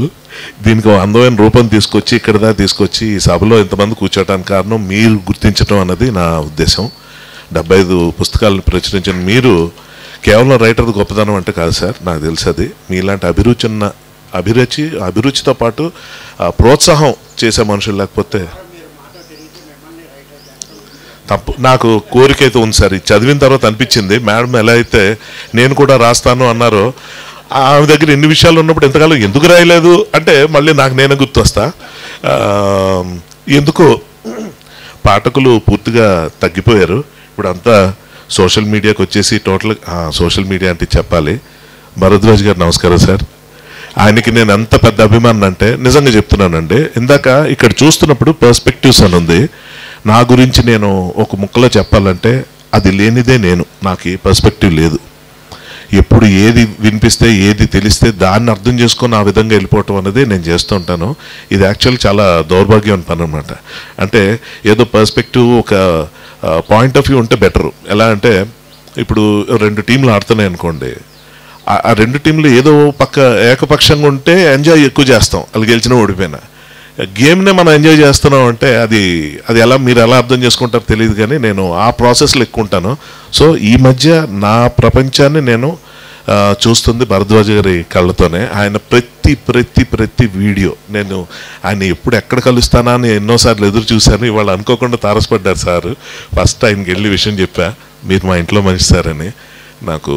దీనికి అందమైన రూపం తీసుకొచ్చి ఇక్కడ దాకా తీసుకొచ్చి ఈ సభలో ఇంతమంది కూర్చోవడానికి కారణం మీరు గుర్తించడం అన్నది నా ఉద్దేశం. 75 పుస్తకాలను ప్రచురించిన మీరు కేవలం రైటర్ గొప్పతనం అంటే కాదు సార్, నాకు తెలుసు అది. మీలాంటి అభిరుచితో పాటు ప్రోత్సాహం చేసే మనుషులు లేకపోతే తప్పు. నాకు కోరిక అయితే ఉంది సార్, చదివిన తర్వాత అనిపించింది మేడం ఎలా అయితే నేను కూడా రాస్తాను అన్నారో, ఆమె దగ్గర ఎన్ని విషయాలు ఉన్నప్పుడు ఎంతకాలం ఎందుకు రాయలేదు అంటే మళ్ళీ నాకు నేనే గుర్తొస్తా. ఎందుకో పాఠకులు పూర్తిగా తగ్గిపోయారు. ఇప్పుడు అంతా సోషల్ మీడియాకి వచ్చేసి టోటల్ సోషల్ మీడియా అంటే చెప్పాలి. భరద్వాజ్ గారు నమస్కారం సార్. ఆయనకి నేను ఎంత పెద్ద అభిమానం అంటే నిజంగా చెప్తున్నానండి. ఇందాక ఇక్కడ చూస్తున్నప్పుడు పర్స్పెక్టివ్స్ అని ఉంది. నా గురించి నేను ఒక ముక్కలో చెప్పాలంటే అది లేనిదే నేను, నాకు ఏ పర్స్పెక్టివ్ లేదు. ఎప్పుడు ఏది వినిపిస్తే ఏది తెలిస్తే దాన్ని అర్థం చేసుకొని ఆ విధంగా వెళ్ళిపోవటం అనేది నేను చేస్తూ ఉంటాను. ఇది యాక్చువల్ చాలా దౌర్భాగ్యం పని అనమాట. అంటే ఏదో పర్స్పెక్టివ్ ఒక పాయింట్ ఆఫ్ వ్యూ ఉంటే బెటరు. ఎలా అంటే ఇప్పుడు 2 టీంలు ఆడుతున్నాయి అనుకోండి, ఆ 2 టీంలు ఏదో ఏకపక్షంగా ఉంటే ఎంజాయ్ ఎక్కువ చేస్తాం, వాళ్ళు గెలిచినా ఓడిపోయినా. గేమ్నే మనం ఎంజాయ్ చేస్తున్నాం అంటే అది మీరు ఎలా అర్థం చేసుకుంటారో తెలియదు కానీ నేను ఆ ప్రాసెస్లో ఎక్కువ ఉంటాను. సో ఈ మధ్య నా ప్రపంచాన్ని నేను చూస్తుంది భరద్వాజ్ గారి కళ్ళతోనే. ఆయన ప్రతి వీడియో నేను ఆయన ఎప్పుడు ఎక్కడ కలుస్తానా అని ఎన్నోసార్లు ఎదురు చూశాను. ఇవాళ అనుకోకుండా తారసపడ్డారు సార్. ఫస్ట్ ఆయనకి వెళ్ళి విషయం చెప్పా, మీరు మా ఇంట్లో మనిషి సార్ అని. నాకు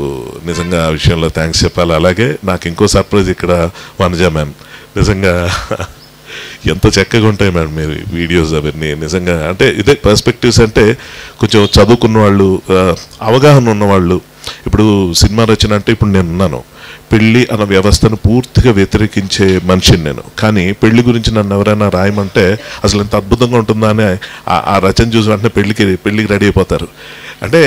నిజంగా ఆ విషయంలో థ్యాంక్స్ చెప్పాలి. అలాగే నాకు ఇంకో సర్ప్రైజ్ ఇక్కడ వనజా మ్యామ్, నిజంగా ఎంతో చక్కగా ఉంటాయి మేడం మీ వీడియోస్ అవన్నీ. నిజంగా అంటే ఇదే పర్స్పెక్టివ్స్ అంటే కొంచెం చదువుకున్న వాళ్ళు, అవగాహన ఉన్నవాళ్ళు. ఇప్పుడు సినిమా రచన అంటే ఇప్పుడు నేను ఉన్నాను, పెళ్ళి అన్న వ్యవస్థను పూర్తిగా వ్యతిరేకించే మనిషిని నేను. కానీ పెళ్లి గురించి నన్ను ఎవరైనా రాయమంటే అసలు ఎంత అద్భుతంగా ఉంటుందా అని ఆ రచన చూసి వెంటనే పెళ్ళికి రెడీ అయిపోతారు. అంటే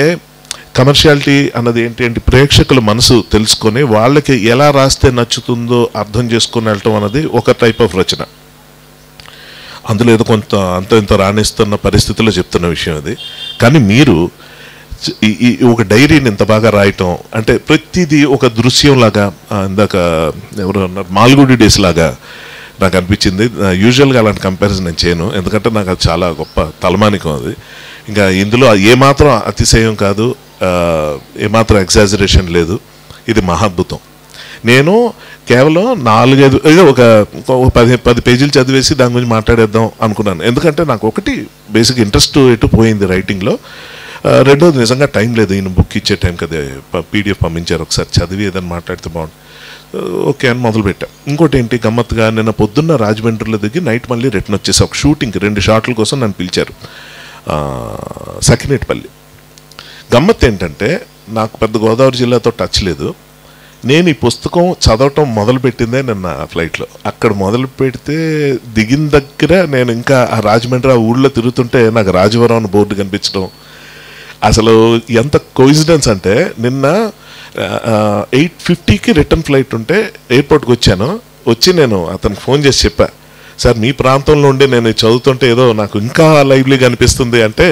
కమర్షియాలిటీ అన్నది ఏంటి ప్రేక్షకుల మనసు తెలుసుకొని వాళ్ళకి ఎలా రాస్తే నచ్చుతుందో అర్థం చేసుకొని వెళ్ళటం అన్నది ఒక టైప్ ఆఫ్ రచన. అందులో ఏదో కొంత ఇంత రాణిస్తున్న పరిస్థితుల్లో చెప్తున్న విషయం అది. కానీ మీరు ఈ ఒక డైరీని ఇంత బాగా రాయటం అంటే ప్రతిదీ ఒక దృశ్యంలాగా, ఇందాక ఎవరు అన్నారు మాల్గుడి డేస్ లాగా నాకు అనిపించింది. యూజువల్గా అలాంటి కంపారిజన్ నేను చేయను, ఎందుకంటే నాకు అది చాలా గొప్ప తలమానికం అది. ఇంకా ఇందులో ఏమాత్రం అతిశయం కాదు, ఏమాత్రం ఎగ్జాజరేషన్ లేదు. ఇది మహాద్భుతం. నేను కేవలం 4-5 ఏదో ఒక 10 పేజీలు చదివేసి దాని గురించి మాట్లాడేద్దాం అనుకున్నాను. ఎందుకంటే నాకు ఒకటి బేసిక్ ఇంట్రెస్ట్ ఎటు పోయింది రైటింగ్లో, రెండోది నిజంగా టైం లేదు. ఈయన బుక్ ఇచ్చే టైం కదా, PDF పంపించారు, ఒకసారి చదివి ఏదైనా మాట్లాడితే బాగుంటుంది. ఓకే అని మొదలుపెట్టాం. ఇంకోటి ఏంటి గమ్మత్తుగా, నిన్న పొద్దున్న రాజమండ్రిలో దిగి నైట్ మళ్ళీ రిటర్న్ వచ్చేసి ఒక షూటింగ్ 2 షాట్ల కోసం నన్ను పిలిచారు సకినేటిపల్లి. గమ్మత్ ఏంటంటే నాకు పెద్ద గోదావరి జిల్లాతో టచ్ లేదు. నేను ఈ పుస్తకం చదవటం మొదలుపెట్టిందే నిన్న ఫ్లైట్లో. అక్కడ మొదలు పెడితే దిగిన దగ్గర నేను ఇంకా ఆ రాజమండ్రి ఆ ఊళ్ళో తిరుగుతుంటే నాకు రాజవరం అని బోర్డు కనిపించడం, అసలు ఎంత కోయిన్సిడెన్స్ అంటే నిన్న 8:50కి రిటర్న్ ఫ్లైట్ ఉంటే ఎయిర్పోర్ట్కి వచ్చాను. వచ్చి నేను అతనికి ఫోన్ చేసి చెప్పా, సార్ మీ ప్రాంతంలో ఉండి నేను చదువుతుంటే ఏదో నాకు ఇంకా లైవ్లీగా అనిపిస్తుంది అంటే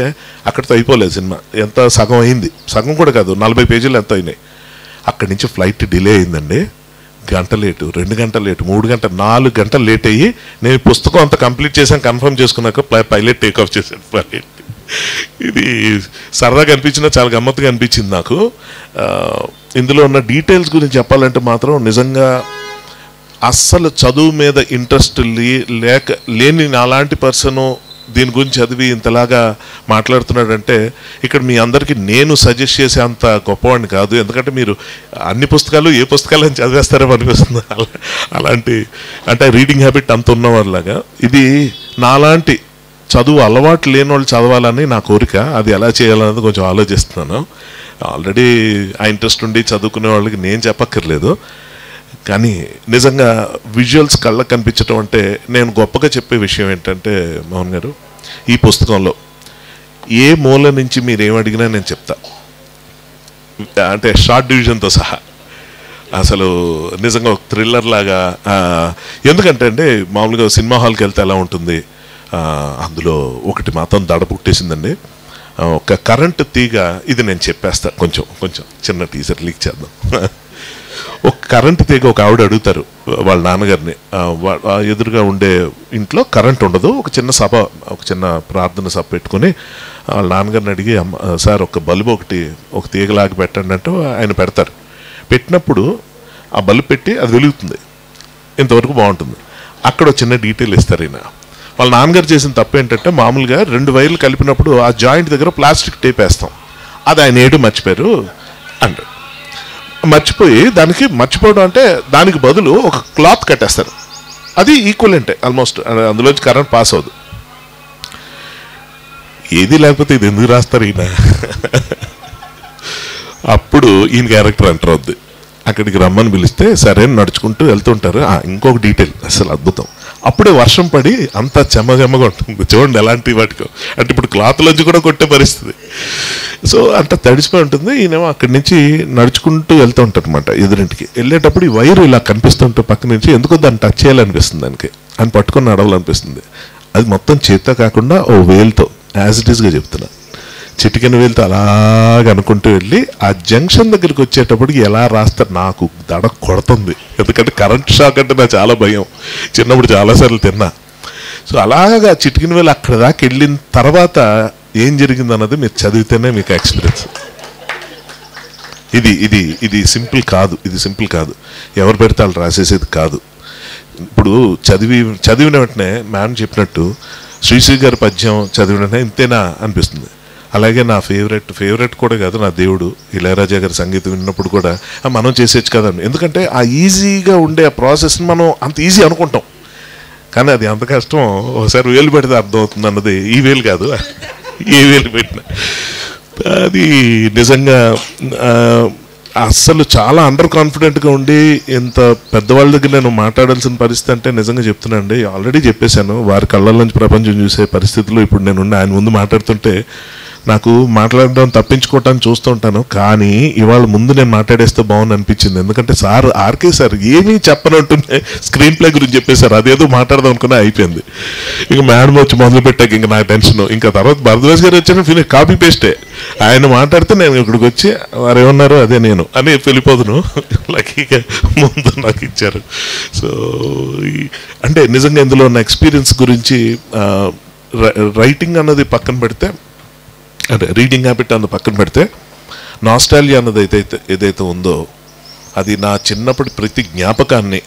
అక్కడితో అయిపోలేదు సినిమా. ఎంత సగం అయింది, సగం కూడా కాదు, 40 పేజీలు ఎంత అయినాయి. అక్కడి నుంచి ఫ్లైట్ డిలే అయిందండి. గంట లేటు, 2 గంటలు లేటు, 3 గంటలు, 4 గంటలు లేట్ అయ్యి నేను పుస్తకం అంతా కంప్లీట్ చేశాను. కన్ఫర్మ్ చేసుకున్నాక పైలట్ టేక్ ఆఫ్ చేశాను ఫ్లైట్. ఇది సరదాగా అనిపించినా చాలా గమ్మత్తుగా అనిపించింది నాకు. ఇందులో ఉన్న డీటెయిల్స్ గురించి చెప్పాలంటే మాత్రం నిజంగా అస్సలు చదువు మీద ఇంట్రెస్ట్ లేని అలాంటి పర్సను దీని గురించి చదివి ఇంతలాగా మాట్లాడుతున్నాడంటే ఇక్కడ మీ అందరికీ నేను సజెస్ట్ చేసే అంత గొప్పవాడిని కాదు. ఎందుకంటే మీరు అన్ని పుస్తకాలు ఏ పుస్తకాలు అని చదివేస్తారో అనిపిస్తుంది. అలాంటి అంటే రీడింగ్ హ్యాబిట్ అంత ఉన్నవాళ్ళలాగా ఇది నాలాంటి చదువు అలవాటు లేని వాళ్ళు చదవాలని నా కోరిక. అది ఎలా చేయాలన్నది కొంచెం ఆలోచిస్తున్నాను. ఆల్రెడీ ఆ ఇంట్రెస్ట్ ఉండి చదువుకునే వాళ్ళకి నేను చెప్పక్కర్లేదు. కానీ నిజంగా విజువల్స్ కళ్ళకు కనిపించడం అంటే నేను గొప్పగా చెప్పే విషయం ఏంటంటే మోహన్ గారు, ఈ పుస్తకంలో ఏ మూల నుంచి మీరు ఏమడిగినా నేను చెప్తా, అంటే షార్ట్ డివిజన్తో సహా. అసలు నిజంగా ఒక థ్రిల్లర్ లాగా. ఎందుకంటే అంటే మామూలుగా సినిమా హాల్కి వెళ్తే ఎలా ఉంటుంది, అందులో ఒకటి మాత్రం దడ పుట్టేసిందండి. ఒక కరెంటు తీగ, ఇది నేను చెప్పేస్తా, కొంచెం చిన్న టీజర్ లీక్ చేద్దాం. ఒక కరెంటు తీగ ఒక ఆవిడ అడుగుతారు వాళ్ళ నాన్నగారిని. ఎదురుగా ఉండే ఇంట్లో కరెంట్ ఉండదు, ఒక చిన్న సభ, ఒక చిన్న ప్రార్థన సభ పెట్టుకుని వాళ్ళ నాన్నగారిని అడిగి, సార్ ఒక బల్బు ఒక తీగలాగి పెట్టండి అంటే ఆయన పెడతారు. పెట్టినప్పుడు ఆ బల్బు పెట్టి అది వెలుగుతుంది, ఇంతవరకు బాగుంటుంది. అక్కడ ఒక చిన్న డీటెయిల్ ఇస్తారు ఈయన. వాళ్ళ నాన్నగారు చేసిన తప్పు ఏంటంటే మామూలుగా 2 వైర్లు కలిపినప్పుడు ఆ జాయింట్ దగ్గర ప్లాస్టిక్ టేప్ వేస్తాం, అది ఆయన ఏడు మర్చిపోయారు అంటే మర్చిపోయి మర్చిపోవడం అంటే దానికి బదులు ఒక క్లాత్ కట్టేస్తారు. అది ఈక్వలెంటే ఆల్మోస్ట్, అందులోంచి కరెంట్ పాస్ అవ్వదు. ఏది లేకపోతే ఇది ఎందుకు రాస్తారు ఈయన? అప్పుడు ఈయన క్యారెక్టర్ ఎంటర్ అవుద్ది. అక్కడికి రమ్మని పిలిస్తే సరే నడుచుకుంటూ వెళ్తుంటారు. ఇంకొక డీటెయిల్ అసలు అద్భుతం, అప్పుడే వర్షం పడి అంత చెమ్మగా ఉంటుంది. చూడండి ఎలాంటి వాటికో, అంటే ఇప్పుడు క్లాత్లోంచి కూడా కొట్టే పరిస్థితి. సో అంత తడిసిపోయి ఉంటుంది. ఈయనేమో అక్కడి నుంచి నడుచుకుంటూ వెళ్తూ ఉంటారు అనమాట. ఎదురింటికి వెళ్ళేటప్పుడు ఈ వైరు ఇలా కనిపిస్తుంటే పక్క నుంచి ఎందుకో దాన్ని టచ్ చేయాలనిపిస్తుంది దానికి, అని పట్టుకొని నడవాలనిపిస్తుంది. అది మొత్తం చేత్తో కాకుండా ఓ వేలుతో, యాజ్ ఇట్ ఈస్గా చెప్తున్నా, చిటికెన వేలుతో అలాగ అనుకుంటూ వెళ్ళి ఆ జంక్షన్ దగ్గరికి వచ్చేటప్పటికి ఎలా రాస్తారు నాకు దడ కొడుతుంది. ఎందుకంటే కరెంట్ షాక్ అంటే నాకు చాలా భయం, చిన్నప్పుడు చాలాసార్లు తిన్నా. సో అలాగా చిటికెన వేలు అక్కడ దాకా వెళ్ళిన తర్వాత ఏం జరిగింది అన్నది మీరు చదివితేనే మీకు ఎక్స్పీరియన్స్. ఇది సింపుల్ కాదు, ఎవరు పెడితే వాళ్ళు రాసేసేది కాదు. ఇప్పుడు చదివిన వెంటనే మ్యామ్ చెప్పినట్టు శ్రీశ్రీ గారి పద్యం చదివిన వెంటనే ఇంతేనా అనిపిస్తుంది. అలాగే నా ఫేవరెట్ కూడా కాదు, నా దేవుడు ఇళయరాజా గారి సంగీతం విన్నప్పుడు కూడా మనం చేసేచ్చు కదా. ఎందుకంటే ఆ ఈజీగా ఉండే ఆ ప్రాసెస్ని మనం అంత ఈజీ అనుకుంటాం, కానీ అది అంత కష్టం. ఒకసారి వేలు పెడితే అర్థమవుతుంది అన్నది. ఈ వేలు కాదు, ఏ వేలు పెట్టిన అది నిజంగా అస్సలు చాలా అండర్ కాన్ఫిడెంట్గా ఉండి ఇంత పెద్దవాళ్ళ దగ్గర నేను మాట్లాడాల్సిన పరిస్థితి అంటే నిజంగా చెప్తున్నానండి. ఆల్రెడీ చెప్పేశాను, వారి కళ్ళల్లోంచి ప్రపంచం చూసే పరిస్థితుల్లో ఇప్పుడు నేను ఆయన ముందు మాట్లాడుతుంటే నాకు మాట్లాడడం తప్పించుకోవటానికి చూస్తూ ఉంటాను. కానీ ఇవాళ ముందు నేను మాట్లాడేస్తే బాగుంది అనిపించింది. ఎందుకంటే ఆర్కే సార్ ఏమీ చెప్పనంటుంటే స్క్రీన్ ప్లే గురించి చెప్పేశారు, అదేదో మాట్లాడదాం అనుకున్నా అయిపోయింది. ఇంకా మేడం వచ్చి మొదలు పెట్టాక ఇంకా నాకు టెన్షన్. ఇంకా తర్వాత భరద్వాజ్ గారు వచ్చాను, కాపీ పేస్టే. ఆయన మాట్లాడితే నేను ఇక్కడికి వచ్చి వారు ఏమన్నారు అదే నేను అని వెళ్ళిపోదును. లక్కీగా ముందు నాకు ఇచ్చారు. సో అంటే నిజంగా ఇందులో ఉన్న ఎక్స్పీరియన్స్ గురించి రైటింగ్ అన్నది పక్కన పెడితే, అంటే రీడింగ్ హ్యాబిట్ అన్నది పక్కన పెడితే, నాస్టాలియా అన్నది ఏదైతే ఉందో అది నా చిన్నప్పటి ప్రతి జ్ఞాపకాన్ని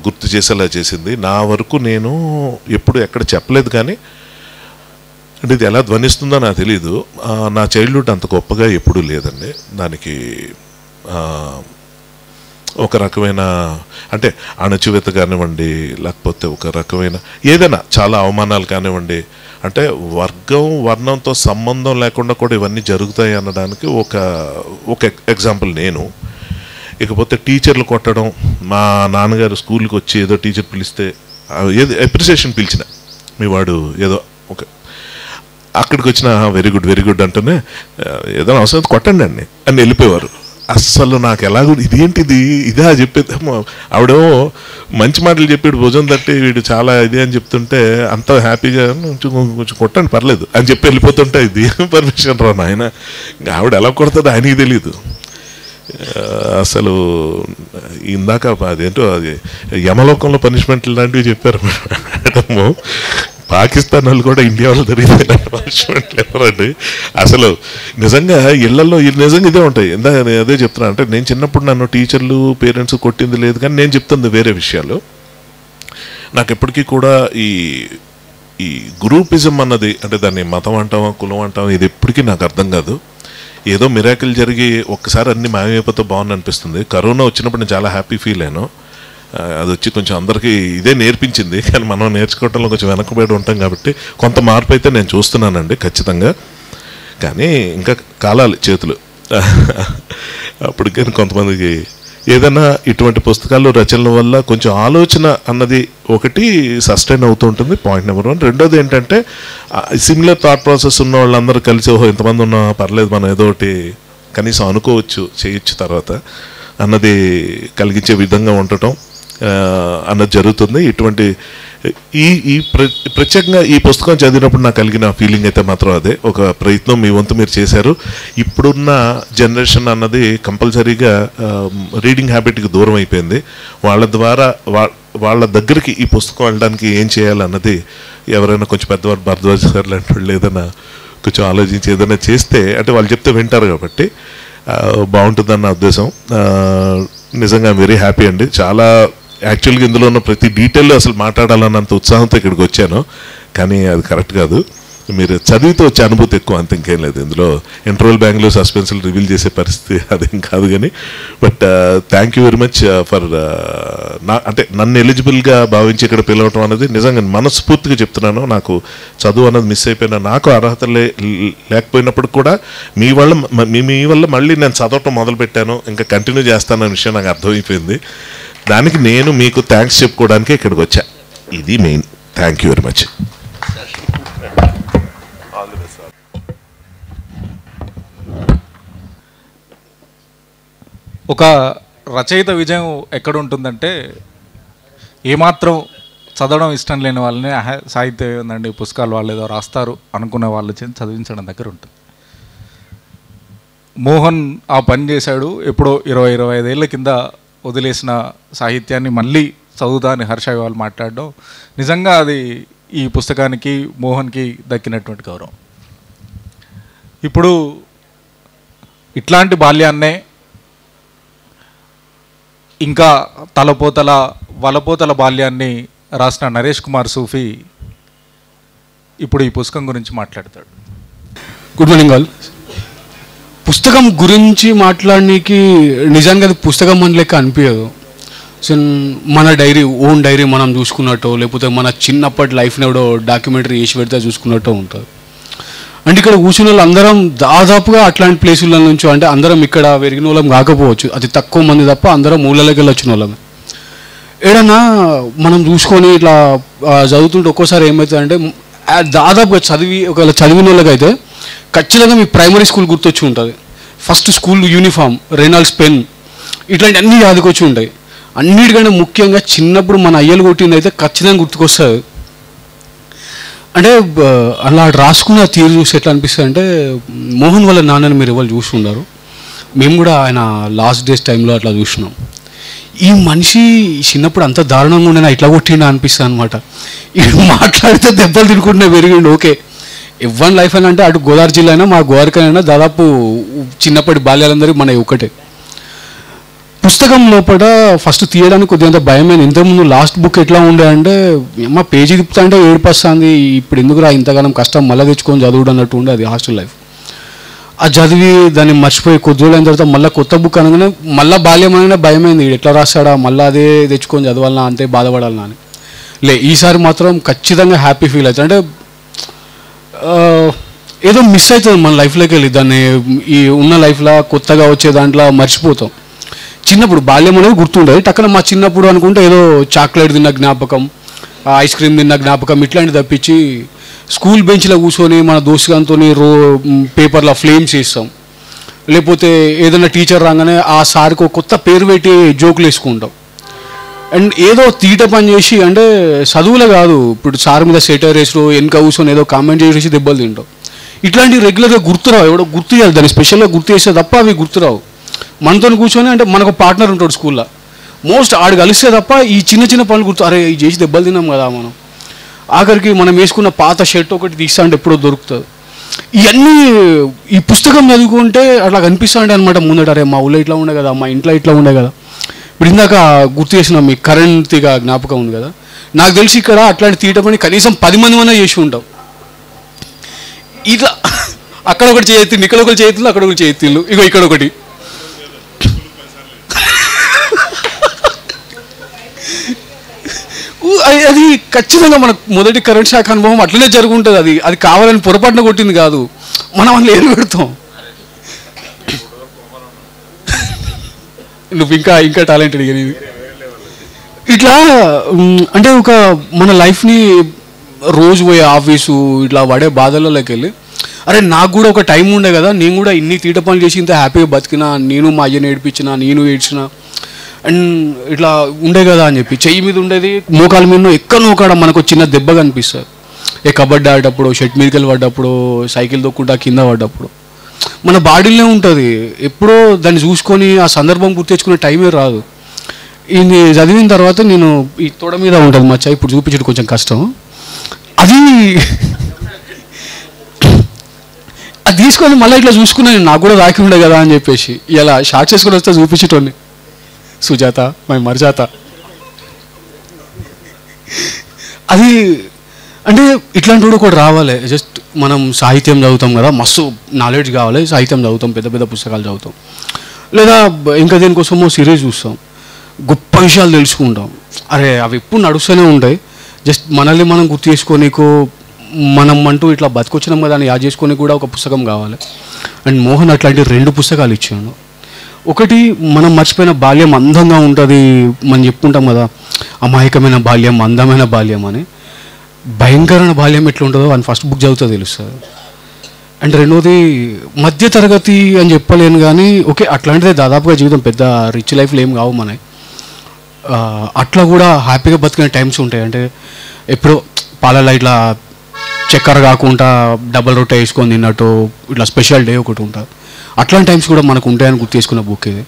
గుర్తు చేసేలా చేసింది. నా వరకు నేను ఎప్పుడు ఎక్కడ చెప్పలేదు, కానీ అంటే ఇది ఎలా ధ్వనిస్తుందో నాకు తెలీదు. నా చైల్డ్హుడ్ అంత గొప్పగా ఎప్పుడూ లేదండి. దానికి ఒక రకమైన అంటే అణచివేత కానివ్వండి, లేకపోతే ఒక రకమైన ఏదైనా చాలా అవమానాలు కానివ్వండి, అంటే వర్ణంతో సంబంధం లేకుండా కూడా ఇవన్నీ జరుగుతాయి అనడానికి ఒక ఎగ్జాంపుల్ నేను. ఇకపోతే టీచర్లు కొట్టడం, మా నాన్నగారు స్కూల్కి వచ్చి ఏదో టీచర్ పిలిస్తే ఏదో అప్రిసియేషన్ పిలిచిన, మీ వాడు ఏదో ఓకే అక్కడికి వచ్చిన వెరీ గుడ్ అంటేనే ఏదో అవసరం కొట్టండి అని వెళ్ళిపోయేవారు. అస్సలు నాకు ఎలాగో ఇదేంటిది ఇదా చెప్పేది, ఆవిడేమో మంచి మాటలు చెప్పాడు, భుజం తట్టి వీడు చాలా ఇది అని చెప్తుంటే అంత హ్యాపీగా కొంచెం కొట్టండి పర్లేదు అని చెప్పి వెళ్ళిపోతుంటే ఇది పర్మిషన్ రా నాయన, ఆవిడ ఎలా కొడుతుందో ఆయనకి తెలియదు. అసలు ఇందాక అదేంటో అది యమలోకంలో పనిష్మెంట్లు లాంటివి చెప్పారు మేడము. పాకిస్తాన్ వాళ్ళు కూడా ఇండియా వాళ్ళు జరిగిన పనిష్మెంట్లు ఎవరండి అసలు. నిజంగా ఇళ్లలో నిజంగా ఇదే ఉంటాయి. ఇందాక నేను అదే చెప్తున్నా, అంటే నేను చిన్నప్పుడు నన్ను టీచర్లు పేరెంట్స్ కొట్టింది లేదు, కానీ నేను చెప్తుంది వేరే విషయాలు. నాకు ఎప్పటికీ కూడా ఈ గ్రూపిజం అన్నది, అంటే దాన్ని మతం అంటామా కులం అంటామా, ఇది ఎప్పటికీ నాకు అర్థం కాదు. ఏదో మిరాకిల్ జరిగి ఒక్కసారి అన్ని మాయమైపోతే బాగుంది అనిపిస్తుంది. కరోనా వచ్చినప్పుడు నేను చాలా హ్యాపీ ఫీల్ అయ్యాను. అది వచ్చి కొంచెం అందరికీ ఇదే నేర్పించింది, కానీ మనం నేర్చుకోవడంలో కొంచెం వెనకబడి ఉంటాం కాబట్టి కొంత మార్పు అయితే నేను చూస్తున్నానండి ఖచ్చితంగా. కానీ ఇంకా కాలాలి చేతులు. అప్పటికే కొంతమందికి ఏదైనా ఇటువంటి పుస్తకాలు రచనల వల్ల కొంచెం ఆలోచన అన్నది ఒకటి సస్టైన్ అవుతూ ఉంటుంది, పాయింట్ నెంబర్ 1. రెండోది ఏంటంటే సిమిలర్ థాట్ ప్రాసెస్ ఉన్న వాళ్ళందరూ కలిసి ఓహో ఇంతమంది ఉన్నా పర్లేదు మనం ఏదో ఒకటి కనీసం అనుకోవచ్చు చేయొచ్చు తర్వాత అన్నది కలిగించే విధంగా ఉండటం అన్నది జరుగుతుంది. ఇటువంటి ప్రత్యేకంగా ఈ పుస్తకం చదివినప్పుడు నాకు కలిగిన ఫీలింగ్ అయితే మాత్రం అదే, ఒక ప్రయత్నం మీ వంతు మీరు చేశారు. ఇప్పుడున్న జనరేషన్ అన్నది కంపల్సరీగా రీడింగ్ హ్యాబిట్కి దూరం అయిపోయింది. వాళ్ళ దగ్గరికి ఈ పుస్తకం వెళ్ళడానికి ఏం చేయాలన్నది ఎవరైనా కొంచెం పెద్దవారు భరద్వాజ్ గారు లాంటి వాళ్ళు ఏదైనా కొంచెం ఆలోచించి ఏదైనా చేస్తే, అంటే వాళ్ళు చెప్తే వింటారు కాబట్టి బాగుంటుందన్న ఉద్దేశం. నిజంగా వెరీ హ్యాపీ అండి. చాలా యాక్చువల్గా ఇందులో ఉన్న ప్రతి డీటెయిల్ అసలు మాట్లాడాలన్నంత ఉత్సాహంతో ఇక్కడికి వచ్చాను, కానీ అది కరెక్ట్ కాదు. మీరు చదివితే వచ్చే అనుభూతి ఎక్కువ, అంత ఇంకేం లేదు. ఇందులో ఇంటర్వల్ బ్యాంగ్లో సస్పెన్స్లు రివీల్ చేసే పరిస్థితి అదేం కాదు. కానీ but thank you very much for అంటే నన్ను ఎలిజిబుల్గా భావించి ఇక్కడ పిలవటం అనేది నిజంగా మనస్ఫూర్తిగా చెప్తున్నాను. నాకు చదువు అన్నది మిస్ అయిపోయినా, నాకు అర్హత లేకపోయినప్పుడు కూడా మీ వల్ల మళ్ళీ నేను చదవటం మొదలుపెట్టాను, ఇంకా కంటిన్యూ చేస్తానన్న విషయం నాకు అర్థమైపోయింది. దానికి నేను మీకు థ్యాంక్స్ చెప్పుకోవడానికి ఇక్కడికి వచ్చా. ఇది main. Thank you very much. ఒక రచయిత విజయం ఎక్కడ ఉంటుందంటే, ఏమాత్రం చదవడం ఇష్టం లేని వాళ్ళని సాహిత్యం ఏందండి పుస్తకాలు వాళ్ళు ఏదో రాస్తారు అనుకునే వాళ్ళు చదివించడం దగ్గర ఉంటుంది. మోహన్ ఆ పని చేశాడు. ఎప్పుడో 20-25 ఏళ్ళ కింద వదిలేసిన సాహిత్యాన్ని మళ్ళీ చదువుతా అని హర్ష వాళ్ళు మాట్లాడడం నిజంగా అది ఈ పుస్తకానికి మోహన్కి దక్కినటువంటి గౌరవం. ఇప్పుడు ఇట్లాంటి బాల్యాన్నే ఇంకా వలపోతల బాల్యాన్ని రాసిన నరేష్ కుమార్ సూఫీ ఇప్పుడు ఈ పుస్తకం గురించి మాట్లాడతాడు. Good morning all. పుస్తకం గురించి మాట్లాడడానికి నిజంగా అది పుస్తకం అని లెక్క అనిపించదు. సో మన ఓన్ డైరీ మనం చూసుకున్నట్టు, లేకపోతే మన చిన్నప్పటి లైఫ్ని ఎవడో డాక్యుమెంటరీ చేసి పెడితే చూసుకున్నట్టు ఉంటుంది. అంటే ఇక్కడ కూర్చున్న వాళ్ళు అందరం దాదాపుగా అట్లాంటి ప్లేసుల నుంచి, అంటే అందరం ఇక్కడ పెరిగిన వాళ్ళం కాకపోవచ్చు, అతి తక్కువ మంది తప్ప అందరం మూలలోకి వెళ్ళి వచ్చిన వాళ్ళమే. ఏడన్నా మనం చూసుకొని ఇట్లా చదువుతుంటే ఒక్కోసారి ఏమవుతుందంటే, దాదాపుగా ఒకవేళ చదివిన వాళ్ళకైతే ఖచ్చితంగా మీ ప్రైమరీ స్కూల్ గుర్తొచ్చి ఉంటుంది. First school uniform, Reynolds pen, ఇట్లాంటి అన్నీ యాదకొచ్చి ఉంటాయి. అన్నిటికంటే ముఖ్యంగా చిన్నప్పుడు మన అయ్యలు కొట్టింది అయితే ఖచ్చితంగా గుర్తుకొస్తుంది. అంటే అలా రాసుకున్న తీరు చూసి ఎట్లా అనిపిస్తుంది అంటే, మోహన్ వాళ్ళ నాన్నని మీరు ఎవరు చూస్తున్నారు, మేము కూడా ఆయన లాస్ట్ డేస్ టైంలో అట్లా చూసినాం. ఈ మనిషి చిన్నప్పుడు అంత దారుణంగా ఉండేనా ఇట్లా కొట్టిండా అనిపిస్తుంది అనమాట. ఇది మాట్లాడితే దెబ్బలు తినుకుంటున్నా పెరిగిండు. ఓకే, ఎవ్వన్ లైఫ్ అని అంటే అటు గోదావరి జిల్లా అయినా మా గోదావరికైనా దాదాపు చిన్నప్పటి బాల్యాలందరికీ మన ఒకటే. పుస్తకం లోపల ఫస్ట్ తీయడానికి కొద్దిగా భయమైన. ఇంతకుముందు లాస్ట్ బుక్ ఎట్లా ఉండే అంటే, అమ్మ పేజీ తిప్పుతా అంటే ఏడుపొస్తుంది, ఇప్పుడు ఎందుకురా ఇంతగానం కష్టం మళ్ళీ తెచ్చుకొని చదువుడు అన్నట్టు ఉండే అది హాస్టల్ లైఫ్. ఆ చదివి దాన్ని మర్చిపోయి కొద్ది రోజులు అయిన తర్వాత మళ్ళీ కొత్త బుక్ అనగానే మళ్ళీ బాల్యం అనగానే భయమైంది, ఎట్లా రాస్తాడా మళ్ళీ అదే తెచ్చుకొని చదవాలన్నా అంతే బాధపడాలన్నా అని. ఈసారి మాత్రం ఖచ్చితంగా హ్యాపీ ఫీల్ అవుతుంది. అంటే ఏదో మిస్ అవుతుంది మన లైఫ్లోకి వెళ్ళి, దాన్ని ఈ ఉన్న లైఫ్లో కొత్తగా వచ్చే దాంట్లో మర్చిపోతాం. చిన్నప్పుడు బాల్యం అనేది గుర్తుండేది, టక్కన మా చిన్నప్పుడు అనుకుంటే ఏదో చాక్లెట్ తిన్న జ్ఞాపకం, ఐస్ క్రీమ్ తిన్న జ్ఞాపకం ఇట్లాంటివి తప్పించి స్కూల్ బెంచ్లో కూర్చొని మన దోస్తుగాంతో పేపర్లో ఫ్లేమ్స్ వేస్తాం, లేకపోతే ఏదైనా టీచర్ రాగానే ఆ సార్కి ఒక కొత్త పేరు పెట్టి జోకులు వేసుకుంటాం. అండ్ ఏదో తీట పని చేసి, అంటే చదువులే కాదు, ఇప్పుడు సార్ మీద సెటర్ వేసు వెనక కూర్చొని ఏదో కామెంట్ చేసి దెబ్బలు తింటాం. ఇట్లాంటివి రెగ్యులర్గా గుర్తురావు, ఎవడో గుర్తు చేయాలి, దాన్ని స్పెషల్గా గుర్తు చేస్తే తప్ప అవి గుర్తురావు. మనతో కూర్చొని, అంటే మనకు పార్ట్నర్ ఉంటాడు స్కూల్లో, మోస్ట్ ఆడు కలిస్తే తప్ప ఈ చిన్న చిన్న పనులు గుర్తు, అరే ఇది చేసి దెబ్బలు తిన్నాం కదా మనం. ఆఖరికి మనం వేసుకున్న పాత షర్ట్ ఒకటి తీస్తా అంటే ఎప్పుడో దొరుకుతుంది. ఇవన్నీ ఈ పుస్తకం చదువుకుంటే అట్లా కనిపిస్తా అంటే అనమాట ముందట, అరే మా ఊళ్ళో ఇట్లా ఉండే కదా, మా ఇంట్లో ఇట్లా ఉండే కదా. ఇప్పుడు ఇందాక గుర్తు చేసిన మీ కరెంట్గా జ్ఞాపకం ఉంది కదా, నాకు తెలిసి ఇక్కడ అట్లాంటి తీయట పని కనీసం 10 మంది అయినా చేసి ఉంటాం. ఇట్లా అక్కడ ఒకటి చేయొత్తిండు, ఇక్కడ ఒకటి చేయొత్తిళ్ళు, అక్కడ ఒకటి చేయొత్తిళ్ళు, ఇగో ఇక్కడ ఒకటి. అది ఖచ్చితంగా మనకు మొదటి కరెంట్ షాక్ అనుభవం అట్లనే జరుగుంటుంది. అది కావాలని పొరపాటున కొట్టింది కాదు, మనం అందులో ఏం పెడతాం. నువ్వు ఇంకా టాలెంటెడ్ ఇది ఇట్లా. అంటే ఒక మన లైఫ్ని రోజు పోయే ఆఫీసు ఇట్లా పడే బాధలలోకి వెళ్ళి, అరే నాకు కూడా ఒక టైం ఉండే కదా, నేను కూడా ఇన్ని తీట పనులు చేసి ఇంత హ్యాపీగా బతికినా, నేను మా అయ్యని ఏడిపించిన, నేను ఏడ్చిన అండ్ ఇట్లా ఉండే కదా అని చెప్పి చెయ్యి మీద ఉండేది మోకాల మీద ఎక్కడో ఒక మనకు చిన్న దెబ్బ కనిపిస్తుంది. కబడ్డీ ఆడేటప్పుడు, షర్ట్ మీదకి వెళ్ళి పడ్డప్పుడు, సైకిల్ తొక్కుంటా కింద పడ్డప్పుడు మన బాడీలోనే ఉంటుంది. ఎప్పుడో దాన్ని చూసుకొని ఆ సందర్భం గుర్తు తెచ్చుకునే టైమే రాదు. ఇది చదివిన తర్వాత నేను ఈ తొడ మీద ఉంటుంది మచ్చ, ఇప్పుడు చూపించడం కొంచెం కష్టం. అది తీసుకొని మళ్ళీ ఇట్లా చూసుకున్నాను, నాకు కూడా రాకి ఉండే కదా అని చెప్పేసి ఇలా షార్ట్ చేసుకొని వస్తే చూపించేటోని సుజాత మై మర్జాత. అది అంటే ఇట్లాంటి కూడా రావాలి. జస్ట్ మనం సాహిత్యం చదువుతాం కదా, మస్తు నాలెడ్జ్ కావాలి, సాహిత్యం చదువుతాం, పెద్ద పెద్ద పుస్తకాలు చదువుతాం, లేదా ఇంకా దేనికోసమో సిరీస్ చూస్తాం, గొప్ప విషయాలు తెలుసుకుంటాం. అరే అవి ఎప్పుడు నడుస్తూనే ఉంటాయి. జస్ట్ మనల్ని మనం గుర్తు చేసుకోనీకో, మనం అంటూ ఇట్లా బతికొచ్చినాం కదా అని యాద్ చేసుకొని కూడా ఒక పుస్తకం కావాలి. అండ్ మోహన్ అట్లాంటి 2 పుస్తకాలు ఇచ్చాడు. ఒకటి మనం మర్చిపోయిన బాల్యం అందంగా ఉంటుంది, మనం చెప్పుకుంటాం కదా, అమాయకమైన బాల్యం, అందమైన బాల్యం అని. భయంకరమైన బాల్యం ఎట్లా ఉంటుందో అని ఫస్ట్ బుక్ చదివితే తెలుస్తుంది. అండ్ రెండోది మధ్యతరగతి అని చెప్పలేను కానీ ఓకే అట్లాంటిదే దాదాపుగా జీవితం, పెద్ద రిచ్ లైఫ్లో ఏం కావు మనకి. అట్లా కూడా హ్యాపీగా బతికిన టైమ్స్ ఉంటాయి. అంటే ఎప్పుడో పాలల్లో ఇట్లా చక్కెర కాకుండా డబల్ రొట్టె వేసుకొని తిన్నట్టు ఇట్లా స్పెషల్ డే ఒకటి ఉంటుంది. అట్లాంటి టైమ్స్ కూడా మనకు ఉంటాయని గుర్తు చేసుకున్న బుక్ ఇది.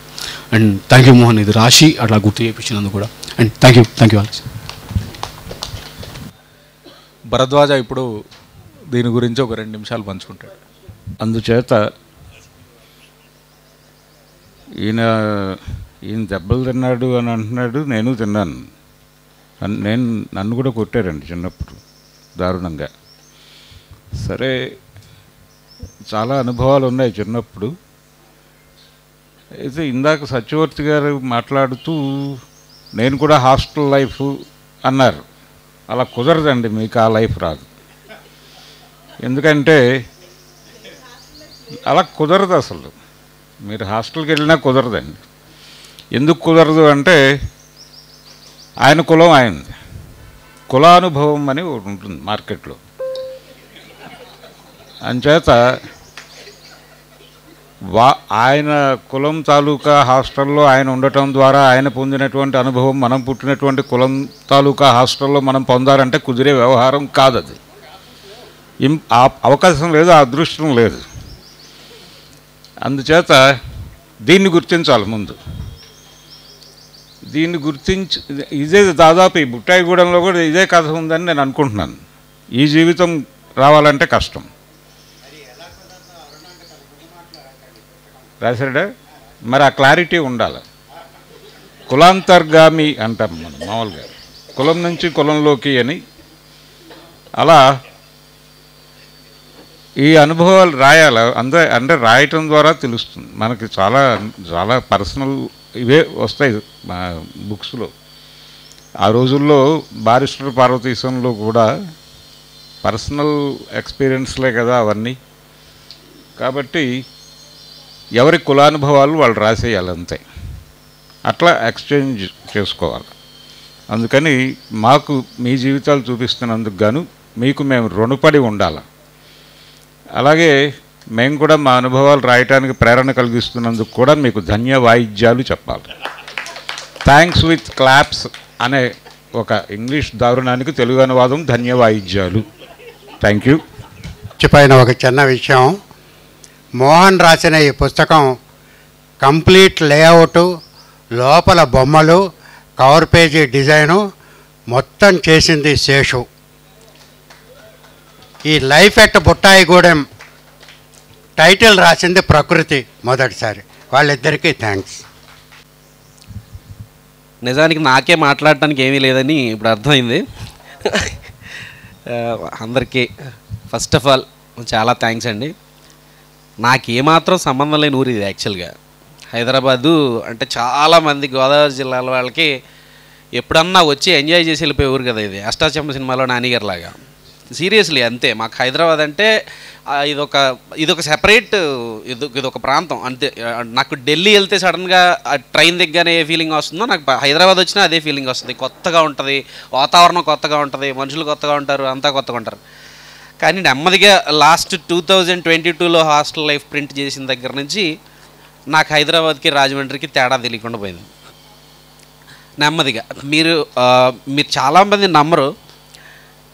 అండ్ థ్యాంక్ యూ మోహన్, ఇది రాసి అట్లా గుర్తు చేయించినందుకు కూడా. And thank you all. Bharadwaj ఇప్పుడు దీని గురించి ఒక 2 నిమిషాలు పంచుకుంటాడు. అందుచేత ఈయన దెబ్బలు తిన్నాడు అని అంటున్నాడు, నేను తిన్నాను. నన్ను కూడా కొట్టారండి చిన్నప్పుడు దారుణంగా. సరే చాలా అనుభవాలు ఉన్నాయి చిన్నప్పుడు. అయితే ఇందాక సత్యవర్తి గారు మాట్లాడుతూ నేను కూడా హాస్టల్ లైఫ్ అన్నారు. అలా కుదరదండి, మీకు ఆ లైఫ్ రాదు. ఎందుకంటే అలా కుదరదు, అసలు మీరు హాస్టల్కి వెళ్ళినా కుదరదండి. ఎందుకు కుదరదు అంటే ఆయన కులం ఆయనది, కులానుభవం అని ఒకటి ఉంటుంది మార్కెట్లో. అంచేత ఆయన కులం తాలూకా హాస్టల్లో ఆయన ఉండటం ద్వారా ఆయన పొందినటువంటి అనుభవం మనం పుట్టినటువంటి కులం తాలూకా హాస్టల్లో మనం పొందాలంటే కుదిరే వ్యవహారం కాదు. అది అవకాశం లేదు, ఆ అదృష్టం లేదు. అందుచేత దీన్ని గుర్తించాలి ముందు. దీన్ని గుర్తించి ఇదే దాదాపు ఈ బుట్టాయిగూడెంలో కూడా ఇదే కథ ఉందని నేను అనుకుంటున్నాను. ఈ జీవితం రావాలంటే కష్టం. రాశాడా? మరి ఆ క్లారిటీ ఉండాలి. కులాంతర్గామి అంటాం మనం మామూలుగా, కులం నుంచి కులంలోకి అని. అలా ఈ అనుభవాలు రాయాలి అంటే రాయటం ద్వారా తెలుస్తుంది మనకి. చాలా చాలా పర్సనల్ ఇవే వస్తాయి మా బుక్స్లో. ఆ రోజుల్లో బారిస్టర్ పార్వతీశంలో కూడా పర్సనల్ ఎక్స్పీరియన్స్లే కదా అవన్నీ. కాబట్టి ఎవరి కులానుభవాలు వాళ్ళు రాసేయాలి అంతే, అట్లా ఎక్స్చేంజ్ చేసుకోవాలి. అందుకని మాకు మీ జీవితాలు చూపిస్తున్నందుకు గాను మీకు మేము రుణపడి ఉండాలి. అలాగే మేము కూడా మా అనుభవాలు రాయటానికి ప్రేరణ కలిగిస్తున్నందుకు కూడా మీకు ధన్యవాయిద్యాలు చెప్పాలి. థ్యాంక్స్ విత్ క్లాప్స్ అనే ఒక ఇంగ్లీష్ దారుణానికి తెలుగు అనువాదం ధన్యవాయిద్యాలు. Thank you. పైన ఒక చిన్న విషయం, మోహన్ రాసిన ఈ పుస్తకం కంప్లీట్ లేఅవుటు, లోపల బొమ్మలు, కవర్ పేజీ డిజైను మొత్తం చేసింది శేషు. ఈ లైఫ్ ఎట్ బుట్టాయిగూడెం టైటిల్ రాసింది ప్రకృతి మొదటిసారి. వాళ్ళిద్దరికీ థ్యాంక్స్. నిజానికి నాకే మాట్లాడటానికి ఏమీ లేదని ఇప్పుడు అర్థమైంది. అందరికీ ఫస్ట్ ఆఫ్ ఆల్ చాలా థ్యాంక్స్ అండి. నాకేమాత్రం సంబంధం లేని ఊరు ఇది యాక్చువల్గా. హైదరాబాదు అంటే చాలామంది గోదావరి జిల్లాల వాళ్ళకి ఎప్పుడన్నా వచ్చి ఎంజాయ్ చేసి వెళ్ళిపోయే ఊరు కదా ఇది. అష్టాచమ్మ సినిమాలో నానిగారిలాగా. సీరియస్లీ అంతే. మాకు హైదరాబాద్ అంటే ఇదొక సెపరేట్ ఇదొక ప్రాంతం అంతే. నాకు ఢిల్లీ వెళ్తే సడన్గా ట్రైన్ దిగ్గానే ఏ ఫీలింగ్ వస్తుందో నాకు హైదరాబాద్ వచ్చినా అదే ఫీలింగ్ వస్తుంది. కొత్తగా ఉంటుంది, వాతావరణం కొత్తగా ఉంటుంది, మనుషులు కొత్తగా ఉంటారు, అంతా కొత్తగా ఉంటారు. కానీ నెమ్మదిగా లాస్ట్ 2022లో హాస్టల్ లైఫ్ ప్రింట్ చేసిన దగ్గర నుంచి నాకు హైదరాబాద్కి రాజమండ్రికి తేడా తెలియకుండా పోయింది నెమ్మదిగా. మీరు చాలామంది నమ్మరు,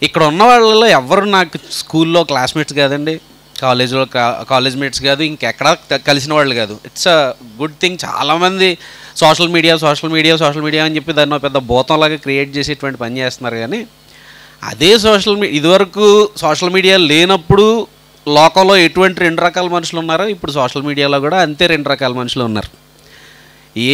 ఇక్కడ ఉన్న వాళ్ళలో ఎవరు నాకు స్కూల్లో క్లాస్మేట్స్ కాదండి, కాలేజ్ మేట్స్ కాదు, ఇంకెక్కడ కలిసిన వాళ్ళు కాదు. It's a good thing. చాలామంది సోషల్ మీడియా అని చెప్పి దాన్ని పెద్ద భూతంలాగా క్రియేట్ చేసేటువంటి పని చేస్తున్నారు. కానీ అదే ఇదివరకు సోషల్ మీడియా లేనప్పుడు లోకంలో ఎటువంటి 2 రకాల మనుషులు ఉన్నారో ఇప్పుడు సోషల్ మీడియాలో కూడా అంతే 2 రకాల మనుషులు ఉన్నారు.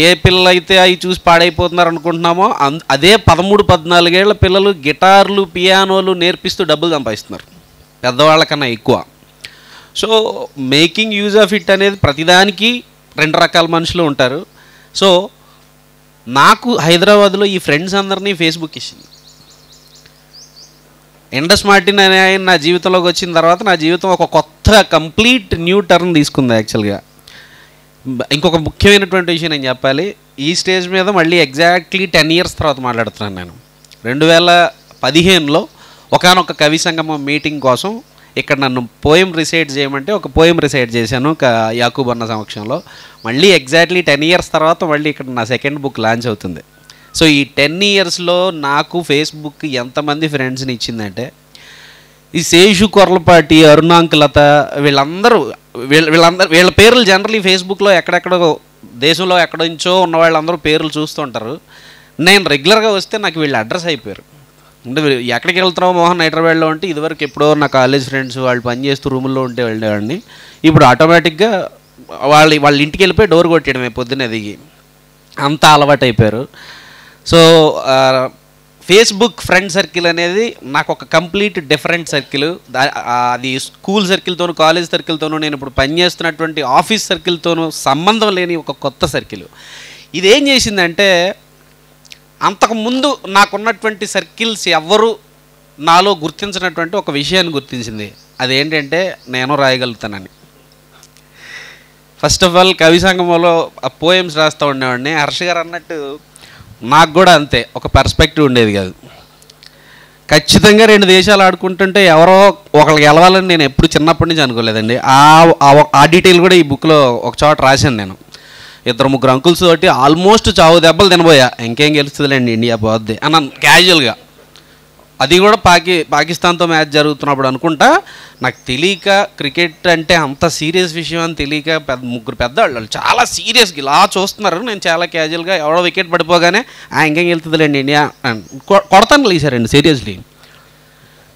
ఏ పిల్లలు అయితే అవి చూసి పాడైపోతున్నారు అనుకుంటున్నామో అదే 13-14 ఏళ్ల పిల్లలు గిటార్లు, పియానోలు నేర్పిస్తూ డబ్బులు సంపాదిస్తున్నారు పెద్దవాళ్ళకన్నా ఎక్కువ. So making use of it అనేది ప్రతిదానికి 2 రకాల మనుషులు ఉంటారు. సో నాకు హైదరాబాద్లో ఈ ఫ్రెండ్స్ అందరినీ ఫేస్బుక్ ఇచ్చింది. ఎండస్ మార్టిన్ అనే ఆయన నా జీవితంలోకి వచ్చిన తర్వాత నా జీవితం ఒక కొత్త కంప్లీట్ న్యూ టర్న్ తీసుకుంది యాక్చువల్గా. ఇంకొక ముఖ్యమైనటువంటి విషయం నేను చెప్పాలి. ఈ స్టేజ్ మీద మళ్ళీ ఎగ్జాక్ట్లీ 10 years తర్వాత మాట్లాడుతున్నాను నేను. 2015లో ఒకానొక కవి సంగమం మీటింగ్ కోసం ఇక్కడ నన్ను పోయం రిసైట్ చేయమంటే ఒక పోయం రిసైట్ చేశాను యాకూబ్ అన్న సమక్షంలో. మళ్ళీ ఎగ్జాక్ట్లీ 10 years తర్వాత మళ్ళీ ఇక్కడ నా సెకండ్ బుక్ లాంచ్ అవుతుంది. సో ఈ 10 yearsలో నాకు ఫేస్బుక్ ఎంతమంది ఫ్రెండ్స్ని ఇచ్చిందంటే, ఈ శేషు కొర్లపాటి, అరుణాంకులత, వీళ్ళ పేర్లు జనరల్లీ ఫేస్బుక్లో ఎక్కడెక్కడో దేశంలో ఎక్కడించో ఉన్న వాళ్ళందరూ పేర్లు చూస్తుంటారు. నేను రెగ్యులర్గా వస్తే నాకు వీళ్ళు అడ్రస్ అయిపోయారు. అంటే ఎక్కడికి వెళ్తున్నావు మోహన్ హైదరాబాద్లో అంటే ఇదివరకు ఎప్పుడో నా కాలేజ్ ఫ్రెండ్స్ వాళ్ళు పనిచేస్తూ రూముల్లో ఉంటే వెళ్ళేవాడిని. ఇప్పుడు ఆటోమేటిక్గా వాళ్ళ ఇంటికి వెళ్ళిపోయి డోర్ కొట్టేయడమే పొద్దున్నే దిగి, అంత అలవాటు అయిపోయారు. సో ఫేస్బుక్ ఫ్రెండ్ సర్కిల్ అనేది నాకు ఒక కంప్లీట్ డిఫరెంట్ సర్కిల్. అది స్కూల్ సర్కిల్తోనూ, కాలేజ్ సర్కిల్తోనూ, నేను ఇప్పుడు పనిచేస్తున్నటువంటి ఆఫీస్ సర్కిల్తోనూ సంబంధం లేని ఒక కొత్త సర్కిల్. ఇదేం చేసిందంటే, అంతకుముందు నాకున్నటువంటి సర్కిల్స్ ఎవ్వరూ నాలో గుర్తించినటువంటి ఒక విషయాన్ని గుర్తించింది. అదేంటంటే నేను రాయగలుగుతానని. ఫస్ట్ ఆఫ్ ఆల్ కవి సంగమంలో పోయమ్స్ రాస్తూ ఉండేవాడిని. హర్ష గారు అన్నట్టు నాకు కూడా అంతే, ఒక పర్స్పెక్టివ్ ఉండేది కాదు. ఖచ్చితంగా 2 దేశాలు ఆడుకుంటుంటే ఎవరో ఒకరికి గెలవాలని నేను ఎప్పుడు చిన్నప్పటి నుంచి అనుకోలేదండి. ఆ డీటెయిల్ కూడా ఈ బుక్లో ఒక చోట రాశాను నేను. 2-3 అంకుల్స్ తోటి ఆల్మోస్ట్ చావు దెబ్బలు తినబోయా, ఇంకేం గెలుస్తుందిలేండి ఇండియా పోద్ది అన్నాను క్యాజువల్గా. అది కూడా పాకిస్తాన్తో మ్యాచ్ జరుగుతున్నప్పుడు అనుకుంటా. నాకు తెలియక క్రికెట్ అంటే అంత సీరియస్ విషయం అని తెలియక 3 పెద్దవాళ్ళు చాలా సీరియస్గా ఇలా చూస్తున్నారు. నేను చాలా క్యాజువల్గా ఎవడో వికెట్ పడిపోగానే ఇంకేం వెళ్తుందిలేండి ఇండియా కొడతాను లేసారండి సీరియస్లీ.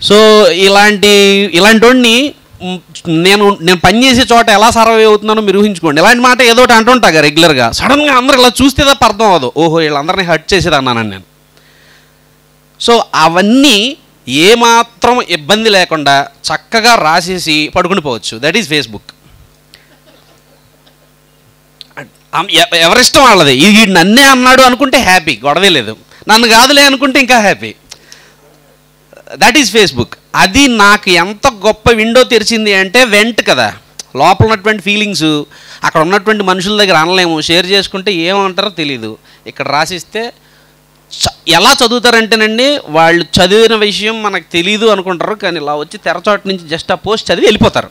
సో ఇలాంటి వాడిని నేను పనిచేసే చోట ఎలా సర్వే అవుతున్నానో మీరు ఊహించుకోండి. ఇలాంటి మాట ఏదో ఒకటి అంటుంటాగా రెగ్యులర్గా. సడన్గా అందరూ ఇలా చూస్తే తప్ప అర్థం అవ్వదు, ఓహో వీళ్ళందరినీ హర్ట్ చేసేదన్నాను నేను. సో అవన్నీ ఏమాత్రం ఇబ్బంది లేకుండా చక్కగా రాసేసి పడుకుని పోవచ్చు. That is Facebook. ఎవరిష్టం వాళ్ళది. ఇది నన్నే అన్నాడు అనుకుంటే హ్యాపీ, గొడవే లేదు. నన్ను కాదులే అనుకుంటే ఇంకా హ్యాపీ. That is Facebook. అది నాకు ఎంత గొప్ప విండో తెరిచింది అంటే, వెంట్ కదా, లోపల ఉన్నటువంటి ఫీలింగ్స్ అక్కడ ఉన్నటువంటి మనుషుల దగ్గర అనలేము, షేర్ చేసుకుంటే ఏమంటారో తెలీదు. ఇక్కడ రాసిస్తే ఎలా చదువుతారంటేనండి, వాళ్ళు చదివిన విషయం మనకు తెలీదు అనుకుంటారు, కానీ ఇలా వచ్చి తెరచోట నుంచి జస్ట్ ఆ పోస్ట్ చదివి వెళ్ళిపోతారు.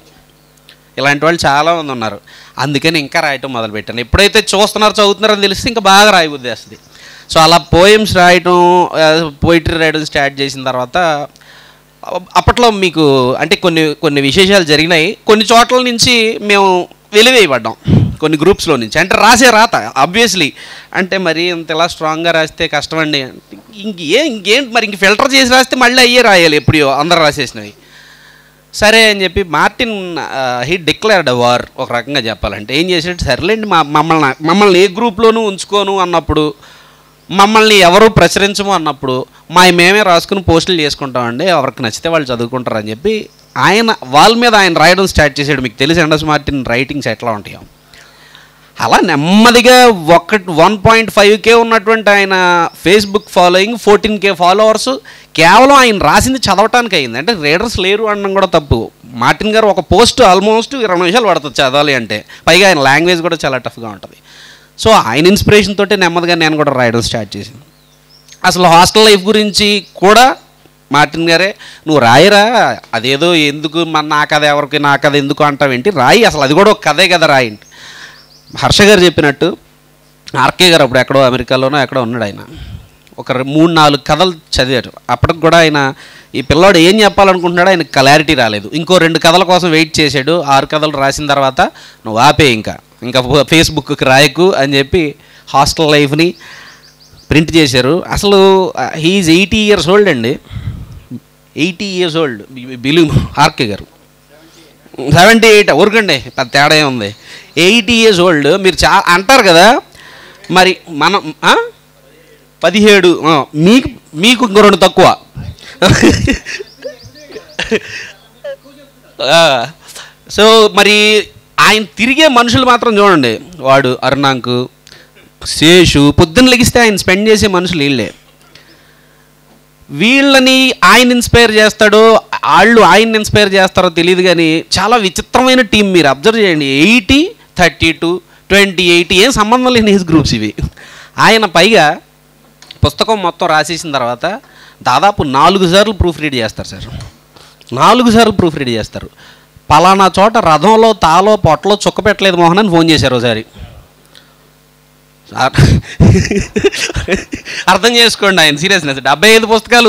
ఇలాంటి వాళ్ళు చాలామంది ఉన్నారు. అందుకని ఇంకా రాయటం మొదలుపెట్టాను. ఎప్పుడైతే చూస్తున్నారు చదువుతున్నారని తెలిస్తే ఇంకా బాగా రాయబుద్ధి వేస్తుంది. సో అలా పోయమ్స్ రాయటం, పోయిటరీ రాయడం స్టార్ట్ చేసిన తర్వాత అప్పట్లో మీకు అంటే కొన్ని విశేషాలు జరిగినాయి. కొన్ని చోట్ల నుంచి మేము వెలివేయబడ్డాం, కొన్ని గ్రూప్స్లో నుంచి. అంటే రాసే రాత ఆబ్వియస్లీ అంటే మరి ఇంత ఇలా స్ట్రాంగ్గా రాస్తే కష్టమండి. ఇంకేం మరి ఇంక ఫిల్టర్ చేసి రాస్తే మళ్ళీ అయ్యే రాయాలి, ఎప్పుడో అందరు రాసేసినవి. సరే అని చెప్పి Martin he declared a war, ఒక రకంగా చెప్పాలంటే. ఏం చేసేట్టు, సర్లేండి మమ్మల్ని ఏ గ్రూప్లోనూ ఉంచుకోను అన్నప్పుడు, మమ్మల్ని ఎవరు ప్రచురించము అన్నప్పుడు మేమే రాసుకుని పోస్టులు చేసుకుంటామండి, ఎవరికి నచ్చితే వాళ్ళు చదువుకుంటారు అని చెప్పి ఆయన వాళ్ళ మీద ఆయన రాయడం స్టార్ట్ చేశాడు. మీకు తెలిసి ఎండస్ మార్టిన్ రైటింగ్స్ ఎట్లా ఉంటాయో. అలా నెమ్మదిగా 1.5K ఉన్నటువంటి ఆయన ఫేస్బుక్ ఫాలోయింగ్ 14K ఫాలోవర్స్ కేవలం ఆయన రాసింది చదవటానికి అయింది. అంటే రీడర్స్ లేరు అనడం కూడా తప్పు. మార్టిన్ గారు ఒక పోస్ట్ ఆల్మోస్ట్ 20 నిమిషాలు పడుతుంది చదవాలి అంటే, పైగా ఆయన లాంగ్వేజ్ కూడా చాలా టఫ్గా ఉంటుంది. సో ఆయన ఇన్స్పిరేషన్ తోటి నెమ్మదిగా నేను కూడా రాయడం స్టార్ట్ చేశాను. అసలు హాస్టల్ లైఫ్ గురించి కూడా మార్టిన్ గారే, నువ్వు రాయరా, అదేదో ఎందుకు నా కథ ఎవరికి, నా కథ ఎందుకు అంటావేంటి, రాయి, అసలు అది కూడా ఒక కథే కదా రాయండి. హర్ష గారు చెప్పినట్టు ఆర్కే గారు అప్పుడు ఎక్కడో అమెరికాలోనో ఎక్కడో ఉన్నాడు. ఆయన ఒక 3-4 కథలు చదివారు. అప్పటికి కూడా ఆయన ఈ పిల్లాడు ఏం చెప్పాలనుకుంటున్నాడో ఆయన క్లారిటీ రాలేదు. ఇంకో 2 కథల కోసం వెయిట్ చేశాడు. 6 కథలు రాసిన తర్వాత నువ్వు ఆపే, ఇంకా ఫేస్బుక్కి రాయకు అని చెప్పి హాస్టల్ లైఫ్ని ప్రింట్ చేశారు. అసలు హీఈస్ 80 years old అండి. 80 years old బిలీవ్ ఆర్కే గారు. 78 ఊరకండి, పెద్ద తేడా ఉంది. 80 years old. మీరు అంటారు కదా మరి మనం 17, మీకు ఇంకో 2 తక్కువ. సో మరి ఆయన తిరిగే మనుషులు మాత్రం చూడండి, వాడు అరుణాంక్, శేషు, పొద్దున్న లెగిస్తే ఆయన స్పెండ్ చేసే మనుషులు వీళ్ళే. వీళ్ళని ఆయన ఇన్స్పైర్ చేస్తాడో వాళ్ళు ఆయన ఇన్స్పైర్ చేస్తారో తెలియదు, కానీ చాలా విచిత్రమైన టీం. మీరు అబ్జర్వ్ చేయండి, 80, 32, 28 ఏం సంబంధం లేని ఏజ్ గ్రూప్స్ ఇవి. ఆయన పైగా పుస్తకం మొత్తం రాసేసిన తర్వాత దాదాపు 4 సార్లు ప్రూఫ్ రీడ్ చేస్తారు సార్. 4 సార్లు ప్రూఫ్ రీడ్ చేస్తారు. పలానా చోట రథంలో తాలో పొట్టలో చుక్క పెట్టలేదు మోహన్ అని ఫోన్ చేశారు ఒకసారి. అర్థం చేసుకోండి ఆయన సీరియస్నెస్. 75 పుస్తకాలు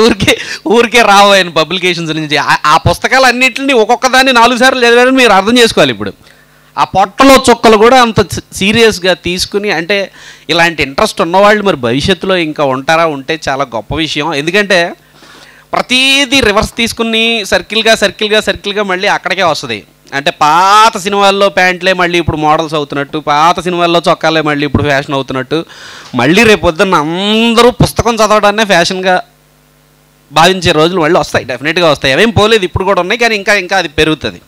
ఊరికే రావు ఆయన పబ్లికేషన్స్ నుంచి. ఆ పుస్తకాలు అన్నింటినీ ఒక్కొక్క దాన్ని 4 సార్లు చదివారని మీరు అర్థం చేసుకోవాలి. ఇప్పుడు ఆ పొట్టలో చుక్కలు కూడా అంత సీరియస్గా తీసుకుని, అంటే ఇలాంటి ఇంట్రెస్ట్ ఉన్నవాళ్ళు మరి భవిష్యత్తులో ఇంకా ఉంటారా, ఉంటే చాలా గొప్ప విషయం. ఎందుకంటే ప్రతీది రివర్స్ తీసుకుని సర్కిల్గా మళ్ళీ అక్కడికే వస్తుంది. అంటే పాత సినిమాల్లో ప్యాంట్లే మళ్ళీ ఇప్పుడు మోడల్స్ అవుతున్నట్టు, పాత సినిమాల్లో చొక్కాలే మళ్ళీ ఇప్పుడు ఫ్యాషన్ అవుతున్నట్టు, మళ్ళీ రేపు పొద్దున్న అందరూ పుస్తకం చదవడాన్నే ఫ్యాషన్గా భావించే రోజులు మళ్ళీ వస్తాయి, డెఫినెట్గా వస్తాయి. అవేం పోలేదు, ఇప్పుడు కూడా ఉన్నాయి, కానీ ఇంకా అది పెరుగుతుంది.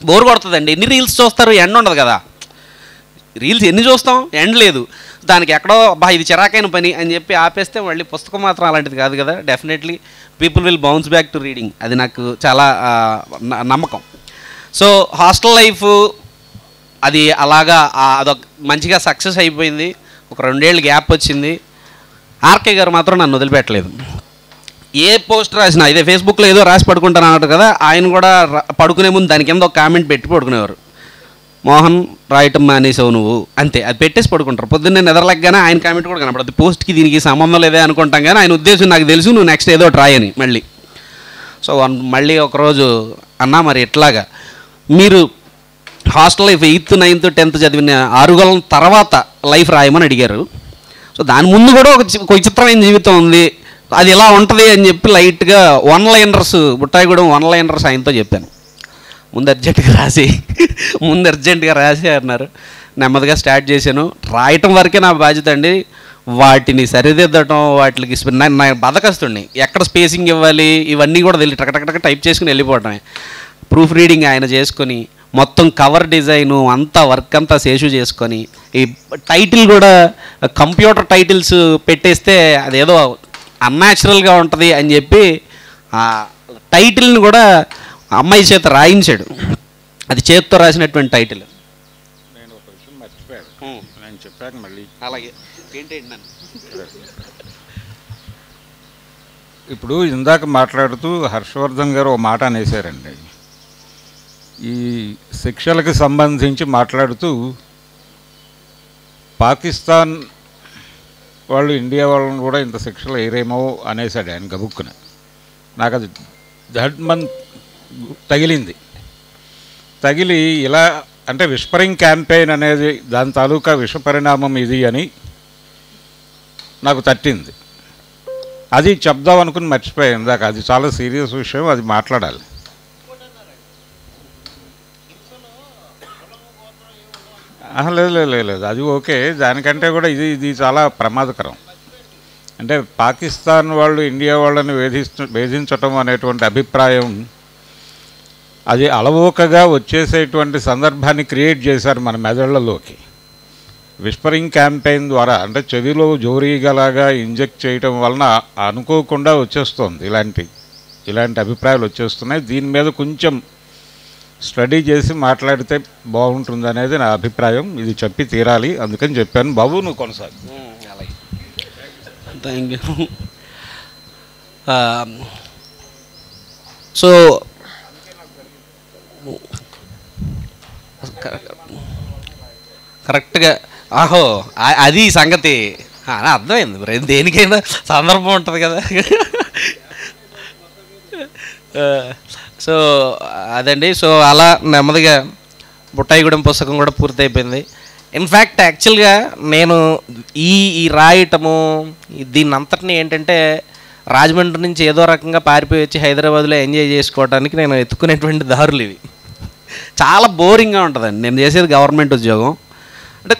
బోర్ కొడుతుందండి. ఎన్ని రీల్స్ చూస్తారు, ఎండ్ ఉండదు కదా. రీల్స్ ఎన్ని చూస్తాం, ఎండ్ లేదు. దానికి ఎక్కడో ఇది చిరాకైన పని అని చెప్పి ఆపేస్తే మళ్ళీ పుస్తకం మాత్రం అలాంటిది కాదు కదా. Definitely people will bounce back to reading. అది నాకు చాలా నమ్మకం. సో హాస్టల్ లైఫ్ అది అలాగా అదొక మంచిగా సక్సెస్ అయిపోయింది. ఒక 2 ఏళ్ళు గ్యాప్ వచ్చింది. ఆర్కే గారు మాత్రం నన్ను వదిలిపెట్టలేదు. ఏ పోస్ట్ రాసినా, ఇదే ఫేస్బుక్లో ఏదో రాసి పడుకుంటాను అన్నట్టు కదా, ఆయన కూడా పడుకునే ముందు దాని కింద ఒక కామెంట్ పెట్టి పడుకునేవారు. మోహన్ రాయటం మానేసావు నువ్వు, అంతే. అది పెట్టేసి పడుకుంటారు. పొద్దున్నే నిద్రలేకగానే ఆయన కామెంట్ కూడా కనపడదు. పోస్ట్కి దీనికి సంబంధం లేదే అనుకుంటాం, కానీ ఆయన ఉద్దేశం నాకు తెలుసు, నువ్వు నెక్స్ట్ ఏదో రాయని మళ్ళీ. సో మళ్ళీ ఒకరోజు అన్నా మరి ఎట్లాగా మీరు hostel life 8th, 9th, 10th చదివిన 6 గంటల తర్వాత లైఫ్ రాయమని అడిగారు. సో దాని ముందు కూడా ఒక విచిత్రమైన జీవితం ఉంది, అది ఎలా ఉంటుంది అని చెప్పి లైట్గా 1-liners బుట్టాయిగూడెం 1-liners ఆయనతో చెప్పాను. ముందు అర్జెంటుగా రాసి అన్నారు. నెమ్మదిగా స్టార్ట్ చేశాను. రాయటం వరకే నా బాధ్యత అండి. వాటిని సరిదిద్దటం, వాటికి నా బద్దకస్తుడిని, ఎక్కడ స్పేసింగ్ ఇవ్వాలి ఇవన్నీ కూడా తెలియదు, టక టైప్ చేసుకుని వెళ్ళిపోవటమే. ప్రూఫ్ రీడింగ్ ఆయన చేసుకొని మొత్తం కవర్ డిజైను అంతా వర్క్ అంతా శేషు చేసుకొని, ఈ టైటిల్ కూడా కంప్యూటర్ టైటిల్స్ పెట్టేస్తే అదేదో అన్యాచురల్గా ఉంటుంది అని చెప్పి ఆ టైటిల్ని కూడా అమ్మాయి చేత రాయించాడు. అది చేతితో రాసినటువంటి టైటిల్. నేను ఒక విషయం మర్చిపోయాను, నేను చెప్పాను మళ్ళీ. అలాగే ఏంటండి నన్ను ఇప్పుడు ఇందాక మాట్లాడుతూ హర్షవర్ధన్ గారు ఓ మాట అనేసారండి. ఈ శిక్షలకు సంబంధించి మాట్లాడుతూ పాకిస్తాన్ వాళ్ళు ఇండియా వాళ్ళని కూడా ఇంత శిక్షలు వేయరేమో అనేసాడు ఆయన గబుక్కున. నాకు అది ధడ్మన్ తగిలింది. తగిలి ఇలా అంటే విస్పరింగ్ క్యాంపెయిన్ అనేది దాని తాలూకా విషపరిణామం ఇది అని నాకు తట్టింది. అది చెప్దాం అనుకుని మర్చిపోయాను ఇందాక. అది చాలా సీరియస్ విషయం, అది మాట్లాడాలి. లేదు అది ఓకే, దానికంటే కూడా ఇది చాలా ప్రమాదకరం. అంటే పాకిస్తాన్ వాళ్ళు ఇండియా వాళ్ళని వేధించటం అనేటువంటి అభిప్రాయం అది అలవోకగా వచ్చేసేటువంటి సందర్భాన్ని క్రియేట్ చేశారు మన మెదళ్లలోకి. విస్పరింగ్ క్యాంపెయిన్ ద్వారా అంటే చెవిలో జోరీగలాగా ఇంజెక్ట్ చేయటం వలన అనుకోకుండా వచ్చేస్తుంది ఇలాంటి అభిప్రాయాలు వచ్చేస్తున్నాయి. దీని మీద కొంచెం స్టడీ చేసి మాట్లాడితే బాగుంటుంది అనేది నా అభిప్రాయం. ఇది చెప్పి తీరాలి, అందుకని చెప్పాను. బాబు నువ్వు కొనసాగు. అలాగే, థ్యాంక్ యూ. సో కరెక్ట్గా అది సంగతి అర్థమైంది. మరి దేనికైనా సందర్భం ఉంటుంది కదా. సో అదండి. సో అలా నెమ్మదిగా బుట్టాయిగూడెం పుస్తకం కూడా పూర్తయిపోయింది. ఇన్ఫ్యాక్ట్ యాక్చువల్గా నేను ఈ రాయటము దీన్ని అంతటినీ ఏంటంటే రాజమండ్రి నుంచి ఏదో రకంగా పారిపోయి వచ్చి హైదరాబాద్లో ఎంజాయ్ చేసుకోవడానికి నేను ఎత్తుకునేటువంటి దారులు ఇవి. చాలా బోరింగ్గా ఉంటుందండి. నేను చేసేది గవర్నమెంట్ ఉద్యోగం. అంటే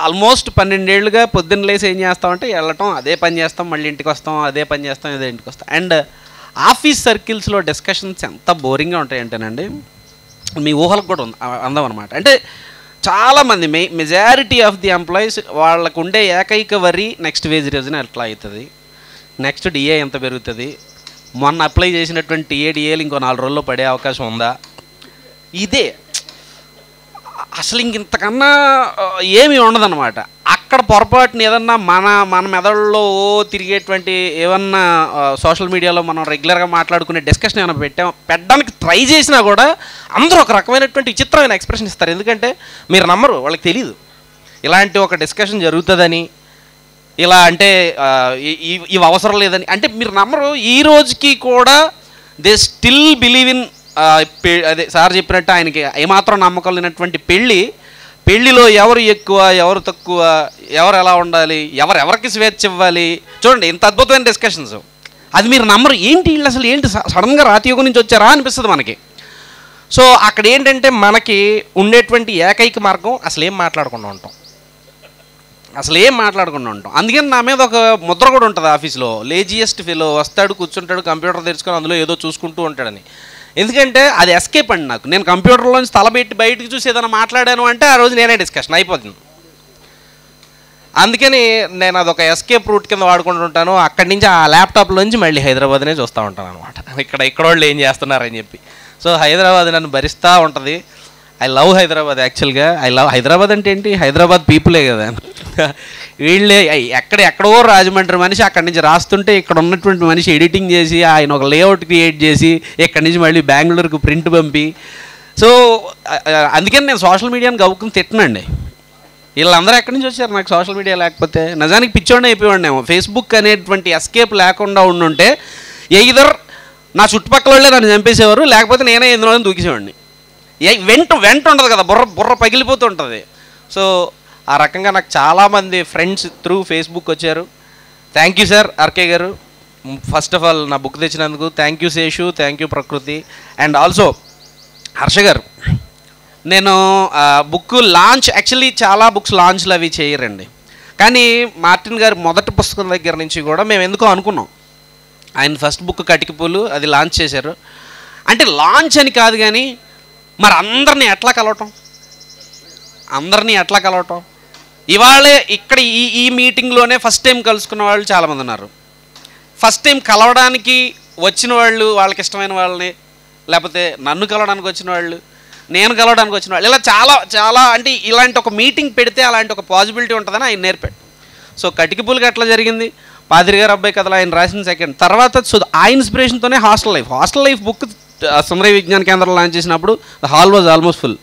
ఆల్మోస్ట్ 12 ఏళ్ళుగా పొద్దున్న లేసి ఏం చేస్తామంటే వెళ్ళటం, అదే పని చేస్తాం, మళ్ళీ ఇంటికి వస్తాం, అదే పని చేస్తాం, అదే ఇంటికి వస్తాం. అండ్ ఆఫీస్ సర్కిల్స్లో డిస్కషన్స్ ఎంత బోరింగ్గా ఉంటాయంటేనండి మీ ఊహలకు కూడా అందం అనమాట. అంటే చాలామంది మెజారిటీ ఆఫ్ ది ఎంప్లాయీస్ వాళ్ళకు ఉండే ఏకైక వరి నెక్స్ట్ వేజ్ రీజన్ ఎట్లా అవుతుంది, నెక్స్ట్ డిఏ ఎంత పెరుగుతుంది, మొన్న అప్లై చేసినటువంటి టీఏడిఏలు ఇంకో 4 రోజుల్లో పడే అవకాశం ఉందా, ఇదే అసలు ఇంతకన్నా ఏమీ ఉండదన్నమాట. అక్కడ పొరపాటుని ఏదన్నా మన మెదడులో తిరిగేటువంటి ఏమన్నా సోషల్ మీడియాలో మనం రెగ్యులర్గా మాట్లాడుకునే డిస్కషన్ ఏమైనా పెట్టడానికి ట్రై చేసినా కూడా అందరూ ఒక రకమైనటువంటి విచిత్రమైన ఎక్స్ప్రెషన్ ఇస్తారు. ఎందుకంటే మీరు నమ్మరు, వాళ్ళకి తెలీదు ఇలాంటి ఒక డిస్కషన్ జరుగుతుందని, ఇలా అంటే ఇవి అవసరం లేదని. అంటే మీరు నమ్మరు, ఈ రోజుకి కూడా దే స్టిల్ బిలీవ్ ఇన్ అదే సార్ చెప్పినట్టు ఆయనకి ఏమాత్రం నమ్మకం లేనటువంటి పెళ్ళిలో ఎవరు ఎక్కువ ఎవరు తక్కువ, ఎవరు ఎలా ఉండాలి, ఎవరికి స్వేచ్ఛ ఇవ్వాలి, చూడండి ఇంత అద్భుతమైన డిస్కషన్స్. అది మీరు నమ్మరు. ఏంటి వీళ్ళు అసలు ఏంటి సడన్గా రాతియుగం నుంచి వచ్చారా అనిపిస్తుంది మనకి. సో అక్కడ ఏంటంటే మనకి ఉండేటువంటి ఏకైక మార్గం అసలు ఏం మాట్లాడకుండా ఉంటాం. అందుకని నా మీద ఒక ముద్ర కూడా ఉంటుంది ఆఫీస్లో, లేజియెస్ట్ ఫెలో, వస్తాడు కూర్చుంటాడు కంప్యూటర్ తెరుచుకొని అందులో ఏదో చూసుకుంటూ ఉంటాడని. ఎందుకంటే అది ఎస్కేప్ అండి నాకు. నేను కంప్యూటర్లోంచి తలబెట్టి బయటకు చూసి ఏదైనా మాట్లాడాను అంటే ఆ రోజు నేనే డిస్కషన్ అయిపోతుంది. అందుకని నేను అదొక ఎస్కేప్ రూట్ కింద వాడుకుంటుంటాను. అక్కడి నుంచి ఆ ల్యాప్టాప్లోంచి మళ్ళీ హైదరాబాద్నే చూస్తూ ఉంటాను అనమాట, ఇక్కడ వాళ్ళు ఏం చేస్తున్నారని చెప్పి. సో హైదరాబాద్ నన్ను భరిస్తూ ఉంటుంది. I love Hyderabad. యాక్చువల్గా హైదరాబాద్ అంటే ఏంటి, హైదరాబాద్ పీపులే కదా. వీళ్ళే ఎక్కడో రాజమండ్రి మనిషి అక్కడి నుంచి రాస్తుంటే ఇక్కడ ఉన్నటువంటి మనిషి ఎడిటింగ్ చేసి ఆయన ఒక లేఅవుట్ క్రియేట్ చేసి ఇక్కడి నుంచి మళ్ళీ బెంగళూరుకు ప్రింట్ పంపి. సో అందుకని నేను సోషల్ మీడియాని గవ్వుకుని తిట్టనండి. వీళ్ళందరూ ఎక్కడి నుంచి వచ్చారు, నాకు సోషల్ మీడియా లేకపోతే నిజానికి పిచ్చోండి అయిపోయాడేమో. ఫేస్బుక్ అనేటువంటి ఎస్కేప్ లేకుండా ఉండుంటే ఎయిదర్ నా చుట్టుపక్కల వాళ్ళే నన్ను చంపేసేవారు, లేకపోతే నేనే ఎందులో దూకేసేవాడిని. వెంట ఉండదు కదా, బుర్ర పగిలిపోతూ ఉంటుంది. సో ఆ రకంగా నాకు చాలామంది ఫ్రెండ్స్ త్రూ ఫేస్బుక్ వచ్చారు. Thank you sir RK garu, first of all నా బుక్ తెచ్చినందుకు. Thank you Seshu, thank you Prakruthi, and also Harsha garu. నేను బుక్ లాంచ్ యాక్చువల్లీ చాలా బుక్స్ లాంచ్లు అవి చేయరండి, కానీ మార్టిన్ గారి మొదటి పుస్తకం దగ్గర నుంచి కూడా మేము ఎందుకో అనుకున్నాం, ఆయన ఫస్ట్ బుక్ కటికపూలు అది లాంచ్ చేశారు అంటే లాంచ్ అని కాదు కానీ మరి అందరినీ ఎట్లా కలవటం ఇవాళే ఇక్కడ ఈ మీటింగ్లోనే ఫస్ట్ టైం కలుసుకున్న వాళ్ళు చాలామంది ఉన్నారు. ఫస్ట్ టైం కలవడానికి వచ్చిన వాళ్ళు, వాళ్ళకి ఇష్టమైన వాళ్ళని, లేకపోతే నన్ను కలవడానికి వచ్చిన వాళ్ళు, నేను కలవడానికి వచ్చిన వాళ్ళు, ఇలా చాలా చాలా అంటే ఇలాంటి ఒక మీటింగ్ పెడితే అలాంటి ఒక పాసిబిలిటీ ఉంటుందని ఆయన నేర్పాడు. సో కటికపూలకి అట్లా జరిగింది. పాదిరి గారు అబ్బాయి కథలు ఆయన రాసిన సెకండ్ తర్వాత. సో ఆ ఇన్స్పిరేషన్తోనే హాస్టల్ లైఫ్ బుక్ సుందరయ్య విజ్ఞాన కేంద్రం లాంచ్ చేసినప్పుడు the hall was almost full.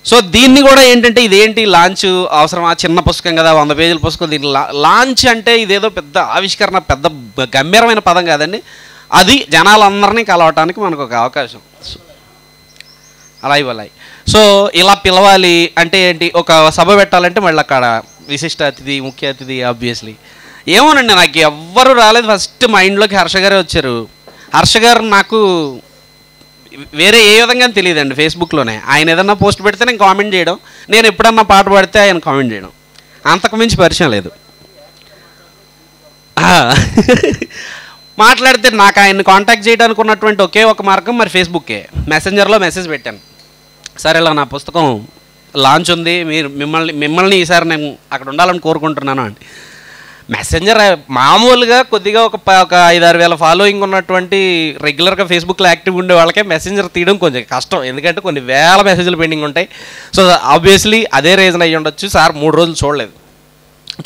So దీన్ని కూడా ఏంటంటే ఇదేంటి లాంచ్ అవసరమా, చిన్న పుస్తకం కదా 100 పేజీల పుస్తకం, దీన్ని లాంచ్ అంటే ఇదేదో పెద్ద ఆవిష్కరణ, పెద్ద గంభీరమైన పదం కాదండి, అది జనాలందరినీ కలవటానికి మనకు ఒక అవకాశం. అలా ఇవ్వాలి. సో ఇలా పిలవాలి అంటే ఏంటి, ఒక సభ పెట్టాలంటే మళ్ళీ అక్కడ విశిష్ట అతిథి, ముఖ్య అతిథి ఆబ్వియస్లీ. ఏమోనండి నాకు ఎవ్వరూ రాలేదు. ఫస్ట్ మైండ్లోకి హర్ష గారే వచ్చారు. హర్ష గారు నాకు వేరే ఏ విధంగా తెలియదండి. ఫేస్బుక్లోనే ఆయన ఏదన్నా పోస్ట్ పెడితే నేను కామెంట్ చేయడం, నేను ఎప్పుడన్నా పాట పాడితే ఆయన కామెంట్ చేయడం, అంతకు మించి పరిచయం లేదు. మాట్లాడితే నాకు ఆయన్ని కాంటాక్ట్ చేయడానికి ఉన్నటువంటి ఒకే ఒక మార్గం మరి ఫేస్బుక్కే. మెసెంజర్లో మెసేజ్ పెట్టాను, సార్ ఇలా నా పుస్తకం లాంచ్ ఉంది, మీరు మిమ్మల్ని ఈసారి నేను అక్కడ ఉండాలని కోరుకుంటున్నాను అండి. మెసెంజర్ మామూలుగా కొద్దిగా ఒక 5-6 వేల ఫాలోయింగ్ ఉన్నటువంటి రెగ్యులర్గా ఫేస్బుక్లో యాక్టివ్ ఉండే వాళ్ళకే మెసెంజర్ తీయడం కొంచెం కష్టం, ఎందుకంటే కొన్ని వేల మెసేజ్లు పెండింగ్ ఉంటాయి. సో ఆబ్వియస్లీ అదే రీజన్ అయ్యి ఉండొచ్చు. సార్ 3 రోజులు చూడలేదు.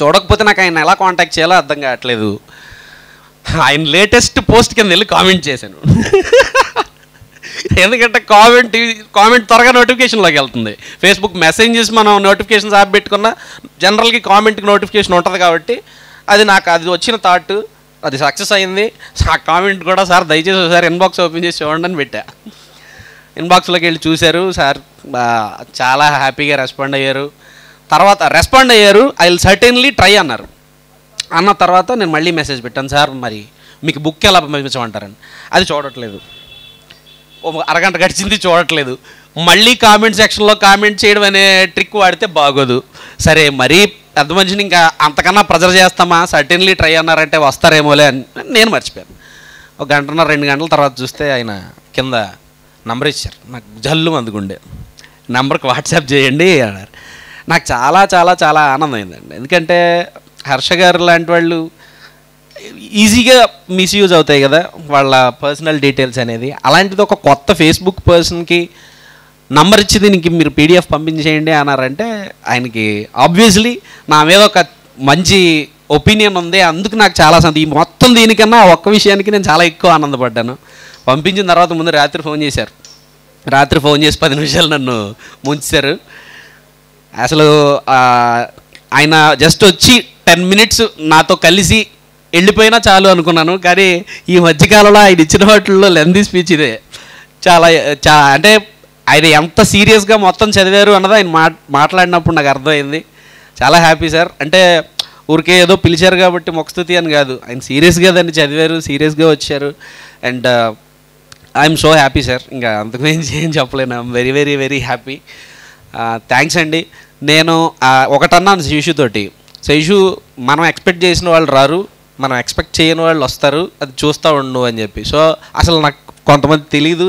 చూడకపోతే నాకు ఆయన ఎలా కాంటాక్ట్ చేయాలో అర్థం కావట్లేదు. ఆయన లేటెస్ట్ పోస్ట్ కింద వెళ్ళి కామెంట్ చేశాను. ఎందుకంటే కామెంట్ త్వరగా నోటిఫికేషన్లోకి వెళ్తుంది. ఫేస్బుక్ మెసేంజెస్ మనం నోటిఫికేషన్స్ యాప్ పెట్టుకున్నా జనరల్కి కామెంట్కి నోటిఫికేషన్ ఉంటుంది కాబట్టి అది వచ్చిన థాట్, అది సక్సెస్ అయింది. ఆ కామెంట్ కూడా సార్ దయచేసి ఒకసారి ఇన్బాక్స్ ఓపెన్ చేసి చూడండి అని పెట్టా. ఇన్బాక్స్లోకి వెళ్ళి చూశారు సార్, చాలా హ్యాపీగా రెస్పాండ్ అయ్యారు. ఐ విల్ సర్టెన్లీ ట్రై అన్నారు. అన్న తర్వాత నేను మళ్ళీ మెసేజ్ పెట్టాను, సార్ మరి మీకు బుక్ ఎలా పంపించమంటారని. అది చూడట్లేదు. అరగంట గడిచింది, చూడట్లేదు. మళ్ళీ కామెంట్ సెక్షన్లో కామెంట్ చేయడం అనే ట్రిక్ వాడితే బాగోదు. సరే మరీ పెద్ద మనిషిని ఇంకా అంతకన్నా ప్రెజర్ చేస్తామా, సర్టెన్లీ ట్రై అన్నారంటే వస్తారేమోలే అని నేను మర్చిపోయాను. 1 గంటన్నర 2 గంటల తర్వాత చూస్తే ఆయన కింద నంబర్ ఇచ్చారు. నాకు జల్లు అందుకుండే, నంబర్కి వాట్సాప్ చేయండి అన్నారు. నాకు చాలా చాలా చాలా ఆనందం అయిందండి. ఎందుకంటే హర్ష గారు లాంటి వాళ్ళు ఈజీగా మిస్యూజ్ అవుతాయి కదా వాళ్ళ పర్సనల్ డీటెయిల్స్ అనేది. అలాంటిది ఒక కొత్త ఫేస్బుక్ పర్సన్కి నంబర్ ఇచ్చి దీనికి మీరు పీడిఎఫ్ పంపించేయండి అన్నారంటే ఆయనకి ఆబ్వియస్లీ నా మీద ఒక మంచి ఒపీనియన్ ఉంది. అందుకు నాకు చాలా ఈ మొత్తం దీనికన్నా ఒక్క విషయానికి నేను చాలా ఎక్కువ ఆనందపడ్డాను. పంపించిన తర్వాత ముందు రాత్రి ఫోన్ చేశారు. రాత్రి ఫోన్ చేసి 10 నిమిషాలు నన్ను ముంచారు. అసలు ఆయన జస్ట్ వచ్చి 10 మినిట్స్ నాతో కలిసి వెళ్ళిపోయినా చాలు అనుకున్నాను. కానీ ఈ మధ్యకాలంలో ఆయన ఇచ్చిన వాటిల్లో లెందీ స్పీచ్ ఇదే. చాలా అంటే ఆయన ఎంత సీరియస్గా మొత్తం చదివారు అన్నది ఆయన మాట్లాడినప్పుడు నాకు అర్థమైంది. చాలా హ్యాపీ సార్. అంటే ఊరికే ఏదో పిలిచారు కాబట్టి మొక్కస్తుతి అని కాదు, ఆయన సీరియస్గా దాన్ని చదివారు, సీరియస్గా వచ్చారు. And I'm so happy sir. ఇంకా అంతకుమించి ఏం చెప్పలేను. I'm very very very happy. Thanks అండి. నేను ఒకటన్నాను శిశుతోటి, శిశు మనం ఎక్స్పెక్ట్ చేసిన వాళ్ళు రారు, మనం ఎక్స్పెక్ట్ చేయని వాళ్ళు వస్తారు, అది చూస్తూ ఉండు అని చెప్పి. సో అసలు నాకు కొంతమంది తెలీదు,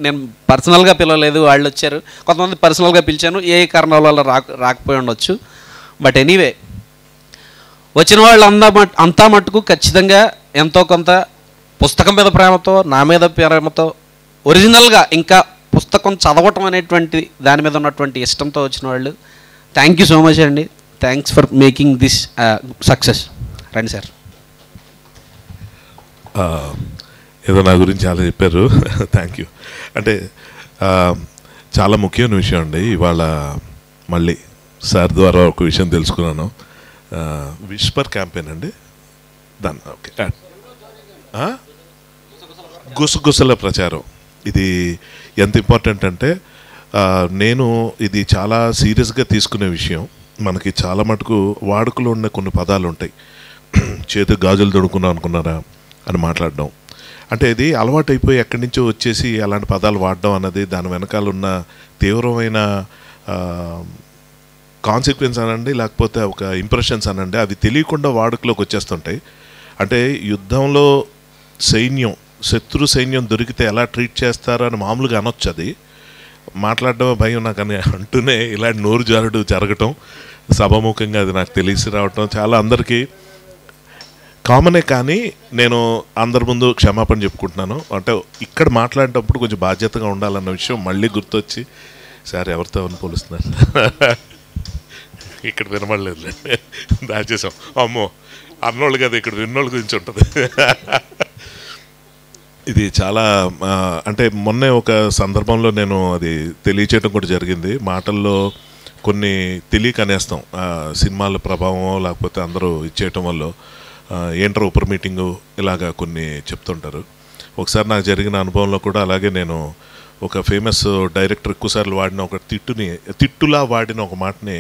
నేను పర్సనల్గా పిలవలేదు, వాళ్ళు వచ్చారు. కొంతమంది పర్సనల్గా పిలిచాను, ఏ కారణాల వల్ల రాకపోయి ఉండొచ్చు. బట్ ఎనీవే వచ్చిన వాళ్ళు అంతా మట్టుకు ఖచ్చితంగా ఎంతో కొంత పుస్తకం మీద ప్రేమతో, నా మీద ప్రేమతో, ఒరిజినల్గా ఇంకా పుస్తకం చదవటం అనేటువంటి దాని మీద ఉన్నటువంటి ఇష్టంతో వచ్చిన వాళ్ళు. థ్యాంక్ యూ సో మచ్ అండి. Thanks for making this success. రండి సార్. ఏదో నా గురించి చాలా చెప్పారు. Thank you. అంటే చాలా ముఖ్యమైన విషయం అండి. ఇవాళ మళ్ళీ సార్ ద్వారా ఒక విషయం తెలుసుకున్నాను. విస్పర్ క్యాంపెయిన్ అండి దాన్ని. ఓకే, గుసగుసల ప్రచారం. ఇది ఎంత ఇంపార్టెంట్ అంటే నేను ఇది చాలా సీరియస్గా తీసుకునే విషయం. మనకి చాలా మటుకు వాడుకలో ఉన్న కొన్ని పదాలు ఉంటాయి. చేతి గాజులు తొడుక్కున్నాం అనుకున్నారా అని మాట్లాడడం, అంటే ఇది అలవాటు అయిపోయి ఎక్కడి నుంచో వచ్చేసి అలాంటి పదాలు వాడడం అన్నది దాని వెనకాల ఉన్న తీవ్రమైన కాన్సిక్వెన్స్ అనండి, లేకపోతే ఒక ఇంప్రెషన్స్ అనండి, అవి తెలియకుండా వాడుకలోకి వచ్చేస్తుంటాయి. అంటే యుద్ధంలో శత్రు సైన్యం దొరికితే ఎలా ట్రీట్ చేస్తారో అని మామూలుగా అనొచ్చు, అది మాట్లాడడమే భయం నాకు అని అంటూనే ఇలాంటి నోరు జారుడు జరగటం, సభాముఖంగా అది నాకు తెలిసి రావటం చాలా అందరికీ కామనే. కానీ నేను అందరి ముందు క్షమాపణ చెప్పుకుంటున్నాను. అంటే ఇక్కడ మాట్లాడేటప్పుడు కొంచెం బాధ్యతగా ఉండాలన్న విషయం మళ్ళీ గుర్తొచ్చి, సార్ ఎవరితో అని పోలుస్తున్నారు ఇక్కడ వినబడలేదు, దాచేసాం. అమ్మో అన్నోళ్ళు కదా, ఇక్కడ విన్నోళ్ళ గురించి ఉంటుంది. ఇది చాలా అంటే మొన్నే ఒక సందర్భంలో నేను అది తెలియచేయడం కూడా జరిగింది. మాటల్లో కొన్ని తెలియక అనేస్తాం, సినిమాల ప్రభావం లేకపోతే అందరూ ఇచ్చేయటం వల్ల ఏంట్రా ఉపర్ మీటింగు ఇలాగా కొన్ని చెప్తుంటారు. ఒకసారి నాకు జరిగిన అనుభవంలో కూడా అలాగే నేను ఒక ఫేమస్ డైరెక్టర్ ఎక్కువసార్లు వాడిన ఒక తిట్టులా వాడిన ఒక మాటని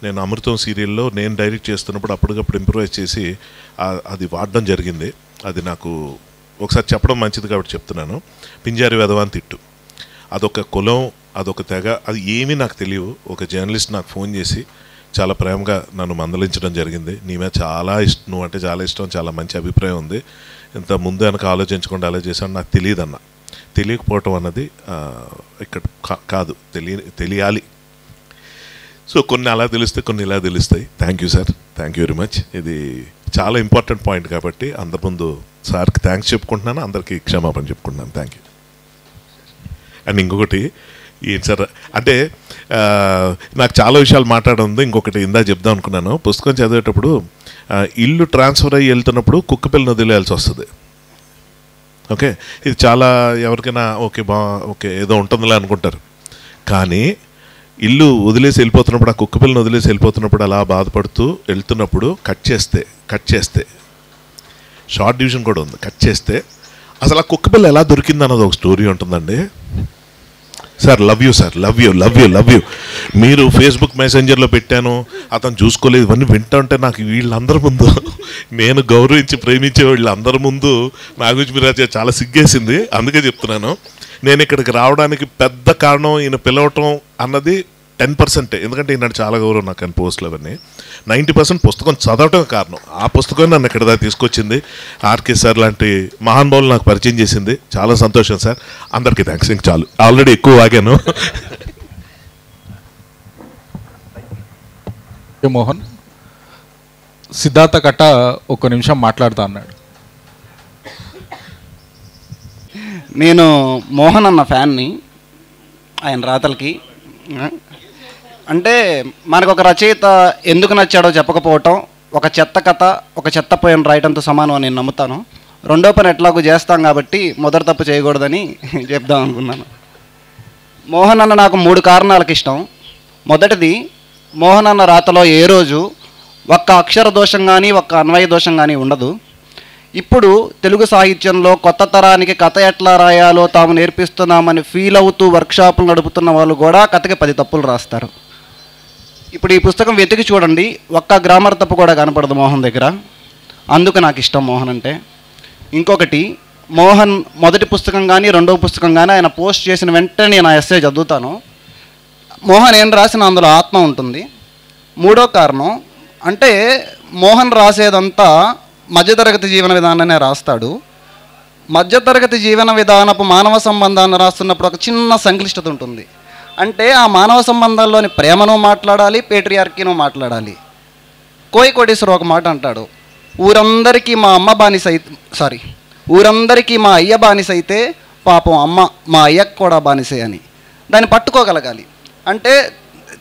నేను అమృతం సీరియల్లో నేను డైరెక్ట్ చేస్తున్నప్పుడు అప్పటికప్పుడు ఇంప్రూవైజ్ చేసి అది వాడడం జరిగింది. అది నాకు ఒకసారి చెప్పడం మంచిది కాబట్టి చెప్తున్నాను. పింజారి వెధవాని తిట్టు, అదొక కులం, అదొక తెగ, అది ఏమీ నాకు తెలియవు. ఒక జర్నలిస్ట్ నాకు ఫోన్ చేసి చాలా ప్రేమగా నన్ను మందలించడం జరిగింది. నీమే చాలా ఇష్టం, నువ్వు అంటే చాలా ఇష్టం, చాలా మంచి అభిప్రాయం ఉంది, ఇంత ముందు వెనక ఆలోచించకుండా అలా చేశాను, నాకు తెలియదన్న. తెలియకపోవటం అన్నది ఇక్కడ కాదు, తెలియాలి. సో కొన్ని అలా తెలుస్తాయి, కొన్ని ఇలా తెలుస్తాయి. Thank you sir, thank you very much. ఇది చాలా ఇంపార్టెంట్ పాయింట్ కాబట్టి అందరి ముందు సార్కి థ్యాంక్స్ చెప్పుకుంటున్నాను, అందరికీ క్షమాపణ చెప్పుకుంటున్నాను. Thank you. అండ్ ఇంకొకటి ఏంటి సార్ అంటే నాకు చాలా విషయాలు మాట్లాడడం ఉంది. ఇంకొకటి ఇందా చెప్దాం అనుకున్నాను. పుస్తకం చదివేటప్పుడు ఇల్లు ట్రాన్స్ఫర్ అయ్యి వెళ్తున్నప్పుడు కుక్కపిల్లని వదిలేయాల్సి వస్తుంది. ఓకే, ఇది చాలా ఎవరికైనా ఓకే ఏదో ఉంటుందిలే అనుకుంటారు. కానీ ఇల్లు వదిలేసి వెళ్ళిపోతున్నప్పుడు, ఆ కుక్కపిల్లని వదిలేసి వెళ్ళిపోతున్నప్పుడు అలా బాధపడుతూ వెళ్తున్నప్పుడు కట్ చేస్తే షార్ట్ డివిజన్ కూడా ఉంది. కట్ చేస్తే అసలు ఆ కుక్కపిల్ల ఎలా దొరికింది అన్నది ఒక స్టోరీ ఉంటుందండి. Sir love you sir, love you. మీరు ఫేస్బుక్ మెసెంజర్లో పెట్టాను, అతను చూసుకోలేదు, ఇవన్నీ వింటుంటే నాకు వీళ్ళందరి ముందు, నేను గౌరవించి ప్రేమించే వీళ్ళందరి ముందు నా గురించి మీరు చాలా సిగ్గేసింది. అందుకే చెప్తున్నాను, నేను ఇక్కడికి రావడానికి పెద్ద కారణం ఈయన పిలవటం అన్నది 10%. ఎందుకంటే ఈనాడు చాలా గౌరవం నాకు అని పోస్టులు అవన్నీ. 90% పుస్తకం చదవటం కారణం. ఆ పుస్తకం నన్ను ఇక్కడ దాకా తీసుకొచ్చింది. ఆర్కే సార్ లాంటి మహానుభావులు నాకు పరిచయం చేసింది. చాలా సంతోషం సార్, అందరికీ థ్యాంక్స్. ఇంక చాలు, ఆల్రెడీ ఎక్కువ వాగాను. మోహన్, సిద్ధార్థ కట్ట ఒక్క నిమిషం మాట్లాడుతా అన్నాడు. నేను మోహన్ అన్న ఫ్యాన్ని, ఆయన రాతలకి. అంటే మనకు ఒక రచయిత ఎందుకు నచ్చాడో చెప్పకపోవటం ఒక చెత్త కథ, ఒక చెత్త పోయిన రాయటంతో సమానం అని నేను నమ్ముతాను. రెండో పని ఎట్లాగూ చేస్తాం కాబట్టి మొదటి తప్పు చేయకూడదని చెప్దాం అనుకున్నాను. మోహన్ అన్న నాకు 3 కారణాలకు ఇష్టం. మొదటిది, మోహన్ అన్న రాతలో ఏ రోజు ఒక్క అక్షర దోషం కానీ ఒక్క అన్వయ దోషం కానీ ఉండదు. ఇప్పుడు తెలుగు సాహిత్యంలో కొత్త తరానికి కథ ఎట్లా రాయాలో తాము నేర్పిస్తున్నామని ఫీల్ అవుతూ వర్క్షాపులు నడుపుతున్న వాళ్ళు కూడా కథకి 10 తప్పులు రాస్తారు. ఇప్పుడు ఈ పుస్తకం వెతికి చూడండి, ఒక్క గ్రామర్ తప్పు కూడా కనపడదు మోహన్ దగ్గర. అందుకు నాకు ఇష్టం మోహన్ అంటే. ఇంకొకటి, మోహన్ మొదటి పుస్తకం కానీ రెండవ పుస్తకం కానీ ఆయన పోస్ట్ చేసిన వెంటనే నేను ఆ ఎస్సే చదువుతాను. మోహన్ ఏం రాసిన అందులో ఆత్మ ఉంటుంది. మూడో కారణం అంటే మోహన్ రాసేదంతా మధ్యతరగతి జీవన విధానాన్ని రాస్తాడు. మధ్యతరగతి జీవన విధానపు మానవ సంబంధాన్ని రాస్తున్నప్పుడు ఒక చిన్న సంక్లిష్టత ఉంటుంది. అంటే ఆ మానవ సంబంధాల్లోని ప్రేమను మాట్లాడాలి, పేట్రియార్కీను మాట్లాడాలి. కోయికోటేశ్వర ఒక మాట అంటాడు, ఊరందరికీ మా అమ్మ బానిస ఊరందరికీ మా అయ్య బానిస అయితే పాపం అమ్మ మా అయ్యకు కూడా బానిసే అని. దాన్ని పట్టుకోగలగాలి. అంటే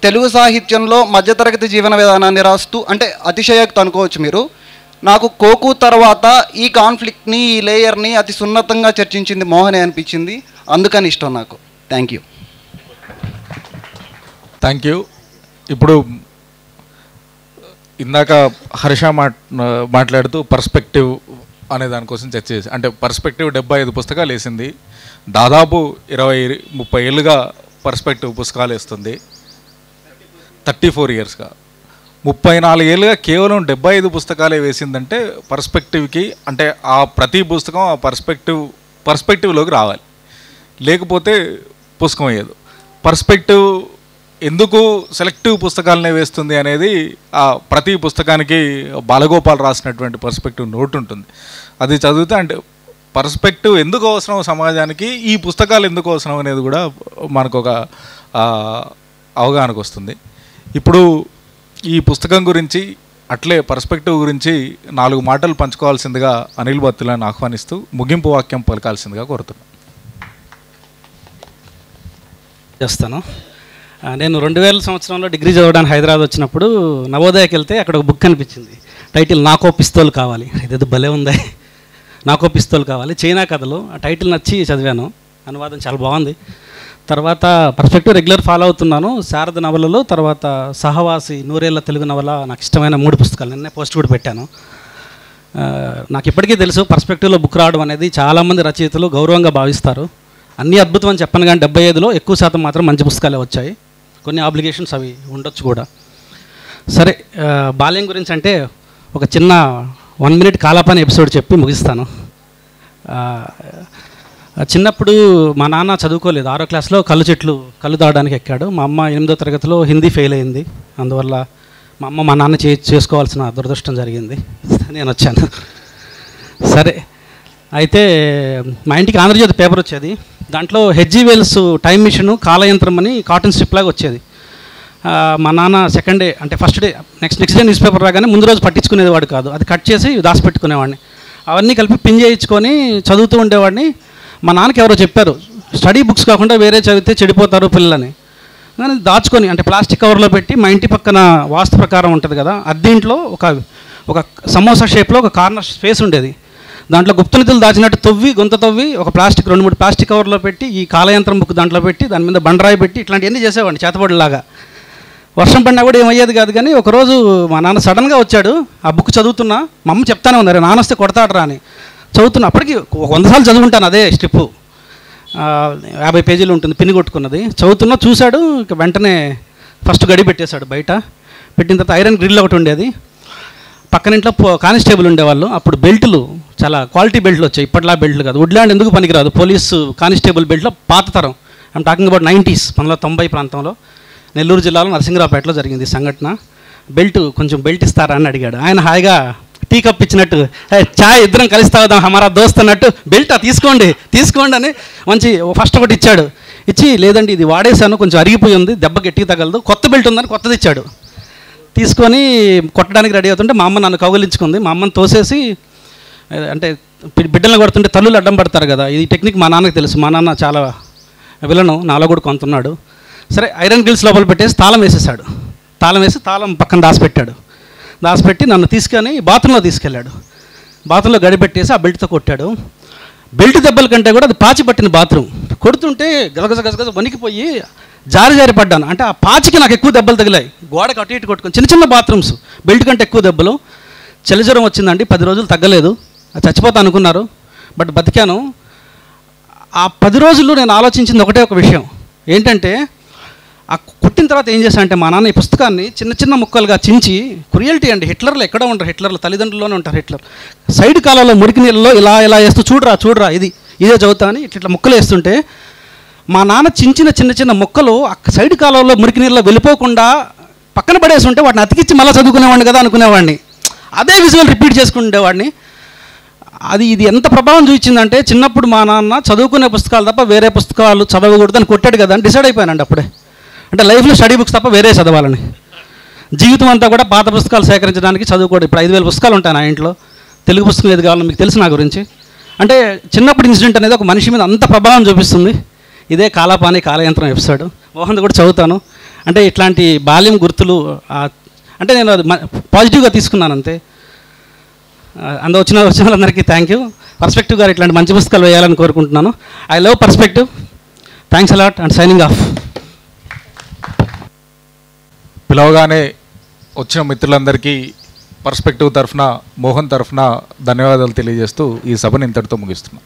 తెలుగు సాహిత్యంలో మధ్యతరగతి జీవన విధానాన్ని రాస్తూ, అంటే అతిశయోక్తి అనుకోవచ్చు మీరు, నాకు కోకు తర్వాత ఈ కాన్ఫ్లిక్ట్ని, ఈ లేయర్ని అతి సున్నితంగా చర్చించింది మోహనే అనిపించింది. అందుకని ఇష్టం నాకు. Thank you. ఇప్పుడు ఇందాక హర్ష మాట్లాడుతూ పర్స్పెక్టివ్ అనే దానికోసం చర్చ చేసి, అంటే పర్స్పెక్టివ్ 75 పుస్తకాలు వేసింది. దాదాపు 20-30 ఏళ్ళుగా పర్స్పెక్టివ్ పుస్తకాలు వేస్తుంది. 34 ఇయర్స్గా 34 ఏళ్ళుగా కేవలం 75 పుస్తకాలే వేసిందంటే పర్స్పెక్టివ్కి, అంటే ఆ ప్రతి పుస్తకం ఆ పర్స్పెక్టివ్లోకి రావాలి, లేకపోతే పుస్తకం అయ్యేది. పర్స్పెక్టివ్ ఎందుకు సెలెక్టివ్ పుస్తకాలనే వేస్తుంది అనేది ప్రతి పుస్తకానికి బాలగోపాల్ రాసినటువంటి పర్స్పెక్టివ్ నోట్ ఉంటుంది. అది చదివితే అంటే పర్స్పెక్టివ్ ఎందుకు అవసరం సమాజానికి, ఈ పుస్తకాలు ఎందుకు అవసరం అనేది కూడా మనకు ఒక అవగాహనకు వస్తుంది. ఇప్పుడు ఈ పుస్తకం గురించి అట్లే పర్స్పెక్టివ్ గురించి 4 మాటలు పంచుకోవాల్సిందిగా అనిల్ బత్తులను ఆహ్వానిస్తూ ముగింపు వాక్యం పలకాల్సిందిగా కోరుతున్నాను. చేస్తాను. నేను 2000 సంవత్సరంలో డిగ్రీ చదవడానికి హైదరాబాద్ వచ్చినప్పుడు నవోదయకి వెళ్తే అక్కడ ఒక బుక్ కనిపించింది. టైటిల్ నాకో పిస్తోల్ కావాలి. ఇదేదో భలే ఉంది, నాకో పిస్తోల్ కావాలి, చైనా కథలు. ఆ టైటిల్ నచ్చి చదివాను. అనువాదం చాలా బాగుంది. తర్వాత పర్స్పెక్టివ్ రెగ్యులర్ ఫాలో అవుతున్నాను. శారద నవలలు, తర్వాత సహవాసి, నూరేళ్ల తెలుగు నవల నాకు ఇష్టమైన 3 పుస్తకాలు. నిన్నే పోస్ట్ కూడా పెట్టాను. నాకు ఇప్పటికీ తెలుసు పర్స్పెక్టివ్లో బుక్ రావడం అనేది చాలామంది రచయితలు గౌరవంగా భావిస్తారు. అన్నీ అద్భుతం అని చెప్పను, కానీ 75లో ఎక్కువ శాతం మాత్రం మంచి పుస్తకాలే వచ్చాయి. కొన్ని ఆబ్లిగేషన్స్ అవి ఉండొచ్చు కూడా. సరే, బాల్యం గురించి అంటే ఒక చిన్న 1 minute కాలాపాని ఎపిసోడ్ చెప్పి ముగిస్తాను. చిన్నప్పుడు మా నాన్న చదువుకోలేదు. 6వ క్లాస్లో కళ్ళు తాగడానికి ఎక్కాడు. మా అమ్మ 8వ తరగతిలో హిందీ ఫెయిల్ అయింది. అందువల్ల మా నాన్న చేసుకోవాల్సిన దురదృష్టం జరిగింది. నేను వచ్చాను. సరే, అయితే మా ఇంటికి ఆంధ్రజ్యోతి పేపర్ వచ్చేది. దాంట్లో హెచ్జీ వెల్స్ టైం మిషన్ కాలయంత్రం అని కాటన్ స్ట్రిప్ లాగా వచ్చేది. మా నాన్న సెకండ్ డే అంటే first day next day news paper రాగానే ముందు రోజు పట్టించుకునేవాడు కాదు. అది కట్ చేసి దాచిపెట్టుకునేవాడిని. అవన్నీ కలిపి పిన్ చేయించుకొని చదువుతూ ఉండేవాడిని. మా నాన్నకి ఎవరో చెప్పారు, స్టడీ బుక్స్ కాకుండా వేరే చదివితే చెడిపోతారు పిల్లలని. కానీ దాచుకొని అంటే ప్లాస్టిక్ కవర్లో పెట్టి మా ఇంటి పక్కన వాస్తు ప్రకారం ఉంటుంది కదా, అద్దీంట్లో ఒక సమోసా షేప్లో ఒక కార్నర్ స్పేస్ ఉండేది. దాంట్లో గుప్తనిధులు దాచినట్టు గుంత తవ్వి ఒక 2-3 ప్లాస్టిక్ కవర్లో పెట్టి ఈ కాలయంత్రం బుక్ దాంట్లో పెట్టి దాని మీద బండరాయి పెట్టి ఇట్లాంటివన్నీ చేసేవాడిని చేతబడిలాగా. వర్షం పడినా కూడా ఏమయ్యేది కాదు. కానీ ఒకరోజు మా నాన్న సడన్గా వచ్చాడు. ఆ బుక్ చదువుతున్నా, మా అమ్మ చెప్తానే ఉన్నారు నాన్న వస్తే కొడతాడరా అని. చదువుతున్నా, అప్పటికి 100 సార్లు చదువుకుంటాను అదే స్ట్రిప్పు. 50 పేజీలు ఉంటుంది, పిన్ని కొట్టుకున్నది. చదువుతున్నా చూశాడు. ఇక వెంటనే ఫస్ట్ గడి పెట్టేశాడు. బయట పెట్టిన తర్వాత ఐరన్ గ్రిల్ ఒకటి ఉండేది. పక్కనింట్లో కానిస్టేబుల్ ఉండేవాళ్ళు. అప్పుడు బెల్టులు చాలా క్వాలిటీ బెల్ట్లు వచ్చాయి, ఇప్పటిలా బెల్ట్లు కాదు. వుడ్లాండ్ ఎందుకు పనికిరాదు, పోలీసు కానిస్టేబుల్ బెల్ట్లో పాత తరం. ఐమ్ టాకింగ్ అబౌట్ 90s, 1990 ప్రాంతంలో నెల్లూరు జిల్లాలో నరసింగరావుపేటలో జరిగింది సంఘటన. కొంచెం బెల్ట్ ఇస్తారా అని అడిగాడు. ఆయన హాయిగా టీ కప్ ఇచ్చినట్టు, చాయ్ ఇద్దరం కలిసి తాగుదాం హమారా దోస్త్ అన్నట్టు, బెల్ట్ తీసుకోండి అని మంచి ఫస్ట్ ఒకటి ఇచ్చాడు. ఇచ్చి లేదండి ఇది వాడేశాను, కొంచెం అరిగిపోయి ఉంది, దెబ్బ గట్టిగా తగలదు, కొత్త బెల్ట్ ఉందని కొత్తది ఇచ్చాడు. తీసుకొని కొట్టడానికి రెడీ అవుతుంటే మా అమ్మ నన్ను కౌగిలించుకుంది. మా అమ్మని తోసేసి, అంటే బిడ్డలను కొడుతుంటే తల్లులు అడ్డం పడతారు కదా, ఈ టెక్నిక్ మా నాన్నకి తెలుసు. మా నాన్న చాలా విలను, నాలో కూడా కొంతున్నాడు. సరే, ఐరన్ గ్రిల్స్ లోపల పెట్టేసి తాళం వేసేసాడు. తాళం వేసి తాళం పక్కన దాచిపెట్టి నన్ను తీసుకొని బాత్రూంలో తీసుకెళ్ళాడు. బాత్రూంలో గడిపెట్టేసి ఆ బెల్ట్తో కొట్టాడు. బెల్ట్ దెబ్బల కంటే కూడా అది పాచి పట్టిన బాత్రూమ్. కొడుతుంటే గజగజ వణికిపోయి జారి పడ్డాను. అంటే ఆ పాచికి నాకు ఎక్కువ దెబ్బలు తగిలాయి. గోడకు అటు ఇటు కొట్టుకొని చిన్న బాత్రూమ్స్, బెల్ట్ కంటే ఎక్కువ దెబ్బలు. చలిజ్వరం వచ్చిందండి, 10 రోజులు తగ్గలేదు. చచ్చిపోతా అనుకున్నారు, బట్ బతికాను. ఆ 10 రోజుల్లో నేను ఆలోచించింది ఒకటే ఒక విషయం ఏంటంటే, ఆ కొట్టిన తర్వాత ఏం చేశా అంటే, మా నాన్న ఈ పుస్తకాన్ని చిన్న ముక్కలుగా చించి, క్రుయల్టీ అండి, హిట్లర్లు ఎక్కడ ఉంటారు, హిట్లర్లు తల్లిదండ్రుల్లోనే ఉంటారు. హిట్లర్ సైడ్ కాలంలో మురికి నీళ్ళలో ఇలా వేస్తూ చూడరా ఇదే చదువుతా అని ఇట్లా ముక్కలు వేస్తుంటే, మా నాన్న చించిన చిన్న ముక్కలు సైడ్ కాలంలో మురికి నీళ్ళలో వెళ్ళిపోకుండా పక్కన పడేసి ఉంటే వాటిని అతికిచ్చి మళ్ళీ చదువుకునేవాడిని కదా అనుకునేవాడిని. అదే విజువల్ రిపీట్ చేసుకుంటేవాడిని. ఇది ఎంత ప్రభావం చూపించిందంటే, చిన్నప్పుడు మా నాన్న చదువుకునే పుస్తకాలు తప్ప వేరే పుస్తకాలు చదవకూడదు అని కొట్టాడు కదా అని డిసైడ్ అయిపోయానండి అప్పుడే. అంటే లైఫ్లో స్టడీ బుక్స్ తప్ప వేరే చదవాలని. జీవితం అంతా కూడా పాత పుస్తకాలు సేకరించడానికి చదువుకోవడం. ఇప్పుడు 5000 పుస్తకాలు ఉంటాయి నా ఇంట్లో. తెలుగు పుస్తకం ఏది కావాలో మీకు తెలుసు నా గురించి. అంటే చిన్నప్పుడు ఇన్సిడెంట్ అనేది ఒక మనిషి మీద అంత ప్రభావం చూపిస్తుంది. ఇదే కాలయంత్రం ఎపిసోడ్. మోహన్ కూడా చదువుతాను. అంటే ఇట్లాంటి బాల్యం గుర్తులు, అంటే నేను అది పాజిటివ్గా తీసుకున్నాను అంతే. వచ్చిన వాళ్ళందరికీ థ్యాంక్ యూ. పర్స్పెక్టివ్ గారు ఇట్లాంటి మంచి పుస్తకాలు వేయాలని కోరుకుంటున్నాను. I love perspective. Thanks a lot and signing off. పిలవగానే వచ్చిన మిత్రులందరికీ పర్స్పెక్టివ్ తరఫున, మోహన్ తరఫున ధన్యవాదాలు తెలియజేస్తూ ఈ సభను ఇంతటితో ముగిస్తున్నాను.